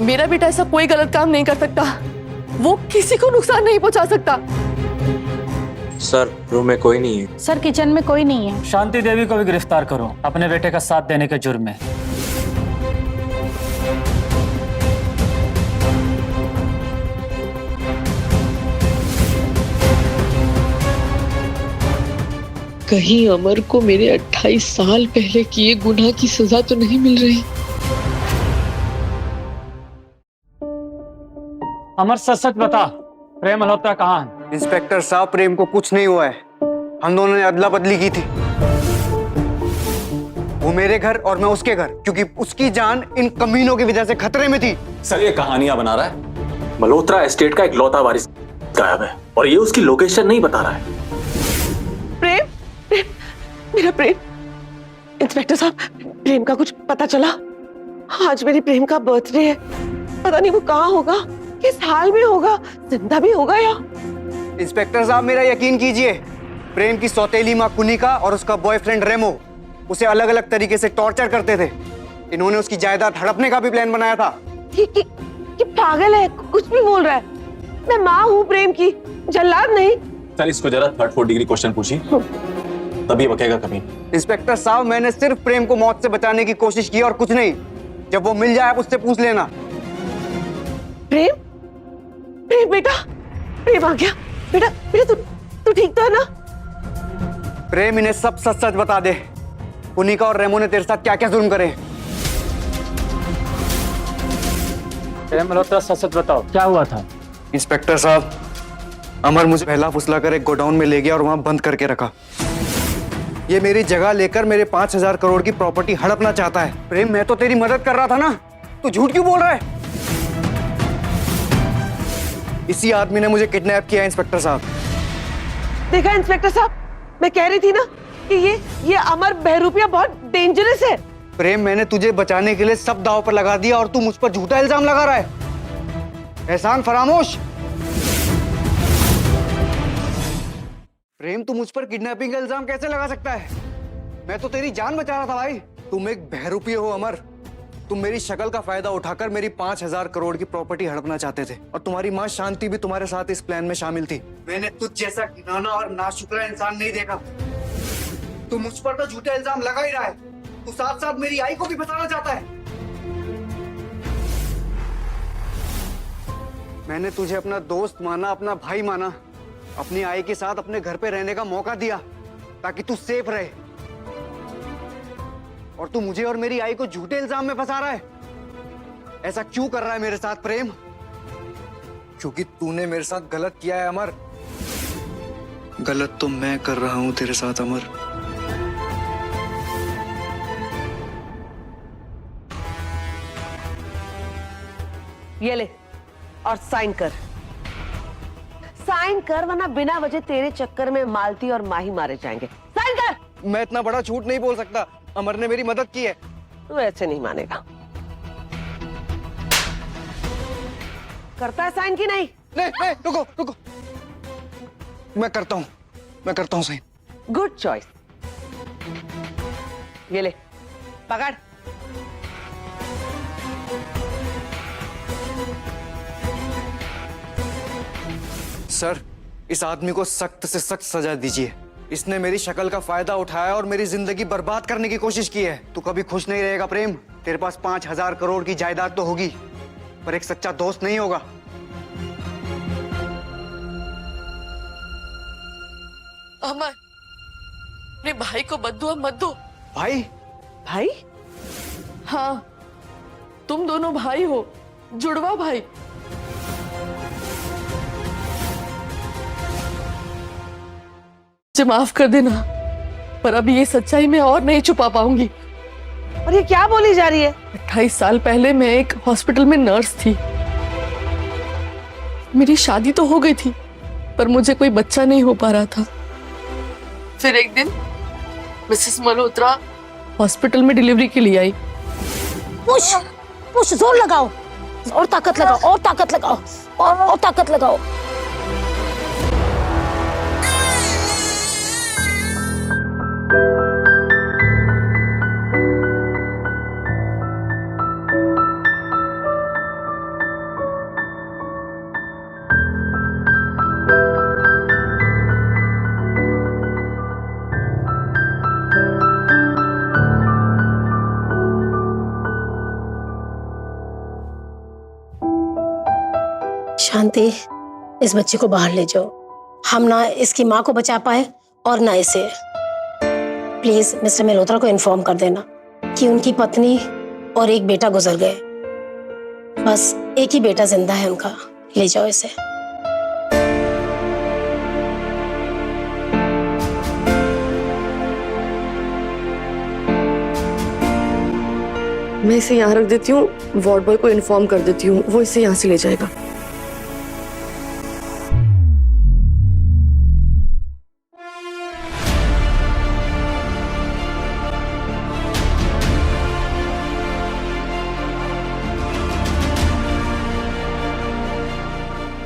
मेरा बेटा ऐसा कोई गलत काम नहीं कर सकता, वो किसी को नुकसान नहीं पहुंचा सकता। सर, रूम में कोई नहीं है। सर, किचन में कोई नहीं है। शांति देवी को भी गिरफ्तार करो अपने बेटे का साथ देने के जुर्म में। कहीं अमर को मेरे 28 साल पहले किए गुनाह की सजा तो नहीं मिल रही? अमर, सच सच बता, प्रेम मल्होत्रा कहाँ है? इंस्पेक्टर साहब, प्रेम को कुछ नहीं हुआ है। हम दोनों ने अदला बदली की थी, वो मेरे घर और मैं उसके घर, क्योंकि उसकी जान इन कमीनों की वजह से खतरे में थी। सर, ये कहानियां बना रहा है। मल्होत्रा एस्टेट का इकलौता वारिस गायब है और ये उसकी लोकेशन नहीं बता रहा है। प्रेम, मेरा प्रेम। इंस्पेक्टर साहब, प्रेम का कुछ पता चला? आज मेरी प्रेम का बर्थडे है, पता नहीं वो कहाँ होगा, किस हाल में होगा, जिंदा भी होगा या? इंस्पेक्टर साहब, मेरा यकीन कीजिए, प्रेम की सौतेली माँ कुनिका और उसका बॉयफ्रेंड रेमो उसे अलग अलग तरीके से टॉर्चर करते थे। इन्होंने उसकी जायदाद हड़पने का भी प्लान बनाया था। कि पागल है, कुछ भी बोल रहा है। मैं माँ हूँ प्रेम की, जल्लाद नहीं। सर, इसको जरा 3rd-4th डिग्री क्वेश्चन पूछिए, तभी बकेगा कभी। इंस्पेक्टर साहब, मैंने सिर्फ प्रेम को मौत से बचाने की कोशिश की और कुछ नहीं। जब वो मिल जाए आप उससे पूछ लेना। प्रेम, प्रेम बेटा, प्रेम आ गया। बेटा, बेटा तू ठीक तो है ना? प्रेम, इन्हें सब सच सच बता दे, कुनिका और रेमो ने तेरे साथ क्या क्या जुर्म करे। प्रेम मल्होत्रा, सच सच बताओ, क्या हुआ था? इंस्पेक्टर साहब, अमर मुझे पहला फुसला कर एक गोडाउन में ले गया और वहां बंद करके रखा। ये मेरी जगह लेकर मेरे 5,000 करोड़ की प्रॉपर्टी हड़पना चाहता है। प्रेम, मैं तो तेरी मदद कर रहा था ना, तू झूठ क्यों बोल रहा है? इसी आदमी ने मुझे किडनैप किया। इंस्पेक्टर साहब, देखा इंस्पेक्टर साहब, मैं कह रही थी ना कि ये अमर बहरूपिया बहुत डेंजरस है। प्रेम, मैंने तुझे बचाने के लिए सब दांव पर लगा दिया और तू मुझ पर झूठा इल्जाम लगा रहा है। एहसान फरामोश। प्रेम, तू मुझ पर किडनैपिंग का इल्जाम कैसे लगा सकता है? मैं तो तेरी जान बचा रहा था भाई। तुम एक बहरूपी हो अमर। तुम मेरी शक्ल का फायदा उठाकर मेरी 5,000 करोड़ की प्रॉपर्टी हड़पना चाहते थे और तुम्हारी माँ शांति भी तुम्हारे साथ इस प्लान में शामिल थी। मैंने तुझ जैसा घिनौना और नाशुक्रा इंसान नहीं देखा। तू मुझ पर तो झूठा इल्जाम लगा ही रहा है, तू साथ साथ मेरी आई को भी फंसाना चाहता है। मैंने तुझे अपना दोस्त माना, अपना भाई माना, अपनी आई के साथ अपने घर पे रहने का मौका दिया ताकि तू सेफ रहे, और तू मुझे और मेरी आई को झूठे इल्जाम में फंसा रहा है। ऐसा क्यों कर रहा है मेरे साथ प्रेम? क्योंकि तूने मेरे साथ गलत किया है अमर। गलत तो मैं कर रहा हूं तेरे साथ अमर। ये ले और साइन कर। साइन कर, वरना बिना वजह तेरे चक्कर में मालती और माही मारे जाएंगे। साइन कर। मैं इतना बड़ा झूठ नहीं बोल सकता, अमर ने मेरी मदद की है। तू ऐसे नहीं मानेगा। करता है साइन की नहीं? नहीं, रुको रुको, मैं करता हूँ साइन। Good choice. ये ले, पकड़। सर, इस आदमी को सख्त से सख्त सजा दीजिए। इसने मेरी शक्ल का फायदा उठाया और मेरी जिंदगी बर्बाद करने की कोशिश की है। तू कभी खुश नहीं रहेगा प्रेम। तेरे पास 5,000 करोड़ की जायदाद तो होगी, पर एक सच्चा दोस्त नहीं होगा। अमर, अपने भाई को बद्दुआ मत दो। भाई? भाई? हाँ, तुम दोनों भाई हो, जुड़वा भाई। मुझे माफ कर देना, पर अभी ये सच्चाई मैं और नहीं छुपा पाऊंगी। और ये क्या बोली जा रही है? 28 साल पहले मैं एक हॉस्पिटल में नर्स थी। मेरी शादी तो हो गई थी, पर मुझे कोई बच्चा नहीं हो पा रहा था। फिर एक दिन मिसेस मल्होत्रा हॉस्पिटल में डिलीवरी के लिए आई। पुश पुश, जोर लगाओ और ताकत लगाओ और ताकत लगाओ और ताकत लगाओ। शांति, इस बच्चे को बाहर ले जाओ। हम ना इसकी माँ को बचा पाए और ना इसे। प्लीज मिस्टर मल्होत्रा को इन्फॉर्म कर देना कि उनकी पत्नी और एक बेटा गुजर गए। बस एक ही बेटा जिंदा है उनका। ले जाओ इसे। मैं इसे यहाँ रख देती हूँ, वार्ड बॉय को इन्फॉर्म कर देती हूँ, वो इसे यहाँ से ले जाएगा।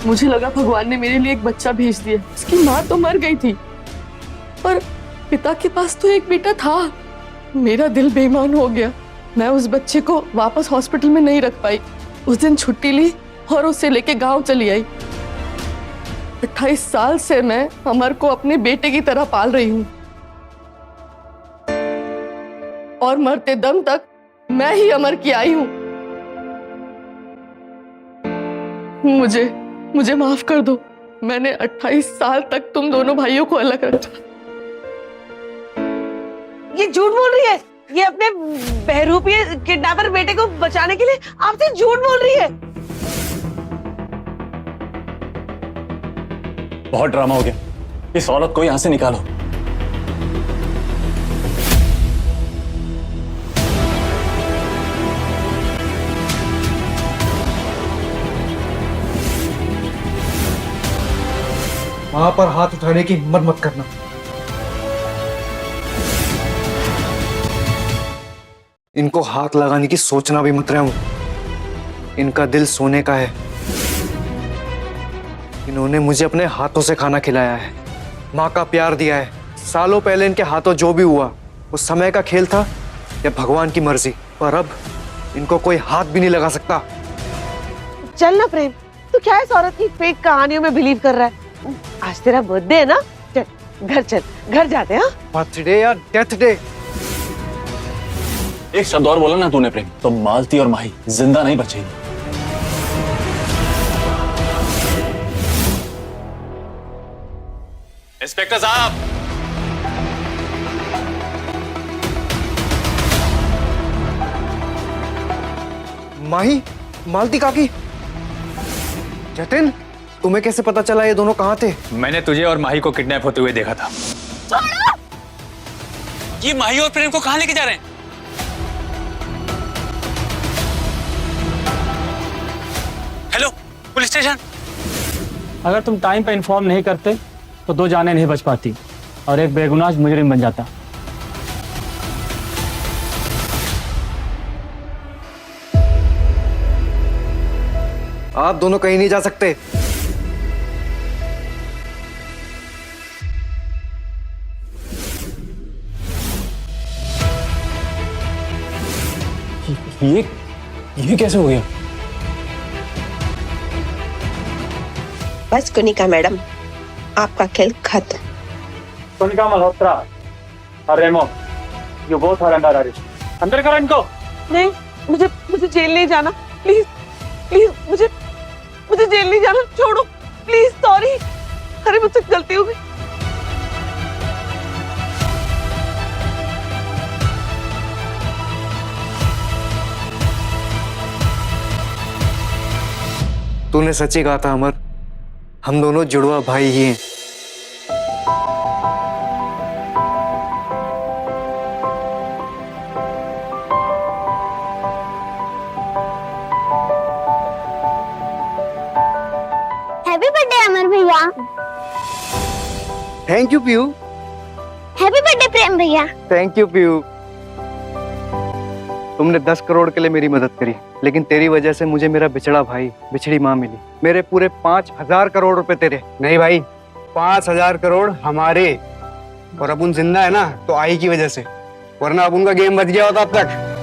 मुझे लगा भगवान ने मेरे लिए एक बच्चा भेज दिया। उसकी माँ तो मर गई थी, पर पिता के पास तो एक बेटा था। मेरा दिल बेईमान हो गया। मैं उस बच्चे को वापस हॉस्पिटल में नहीं रख पाई। उस दिन छुट्टी ली और उसे लेके गांव चली आई। 28 साल से मैं अमर को अपने बेटे की तरह पाल रही हूँ, और मरते दम तक मैं ही अमर की आई हूँ। मुझे माफ कर दो। मैंने 28 साल तक तुम दोनों भाइयों को अलग रखा। ये झूठ बोल रही है। ये अपने बहरूपी किडनैपर बेटे को बचाने के लिए आपसे झूठ बोल रही है। बहुत ड्रामा हो गया। इस औरत को यहां से निकालो। मां पर हाथ उठाने की हिम्मत मत करना। इनको हाथ लगाने की सोचना भी मत रहे। इनका दिल सोने का है। इन्होंने मुझे अपने हाथों से खाना खिलाया है, माँ का प्यार दिया है। सालों पहले इनके हाथों जो भी हुआ वो समय का खेल था या भगवान की मर्जी, पर अब इनको कोई हाथ भी नहीं लगा सकता। चल ना प्रेम, तू क्या इस औरत की फेक कहानियों में बिलीव कर रहा है? आज तेरा बर्थडे है ना, चल घर जाते हैं। बर्थडे या डेथ डे? एक शब्द और बोला ना तूने प्रेम, तो मालती और माही जिंदा नहीं बचेगी। इंस्पेक्टर साहब, माही, मालती काकी, जतिन, तुम्हें कैसे पता चला ये दोनों कहाँ थे? मैंने तुझे और माही को किडनैप होते हुए देखा था। ये माही और प्रेम को कहाँ लेके जा रहे हैं? Hello, police station. अगर तुम टाइम पे इन्फॉर्म नहीं करते तो 2 जानें नहीं बच पाती और एक बेगुनाह मुजरिम बन जाता। आप दोनों कहीं नहीं जा सकते। ये कैसे हो गया? बस कुनिका मैडम, आपका खेल खत्म। कुनिका मल्होत्रा और Remo, you both are under arrest. अंदर करो इनको। नहीं, मुझे जेल नहीं जाना, प्लीज प्लीज, मुझे जेल नहीं जाना, छोड़ो प्लीज, सॉरी, अरे मुझसे गलती हो गई। तूने सच्ची कहा था अमर, हम दोनों जुड़वा भाई ही हैं। हैप्पी बर्थडे अमर भैया। Thank you Piyu. Happy birthday Prem भैया। Thank you Piyu. तुमने 10 करोड़ के लिए मेरी मदद करी, लेकिन तेरी वजह से मुझे मेरा बिछड़ा भाई, बिछड़ी माँ मिली। मेरे पूरे 5000 करोड़ रुपए तेरे। नहीं भाई, 5000 करोड़ हमारे। और अब उन जिंदा है ना तो आई की वजह से, वरना अब उनका गेम बच गया होता अब तक।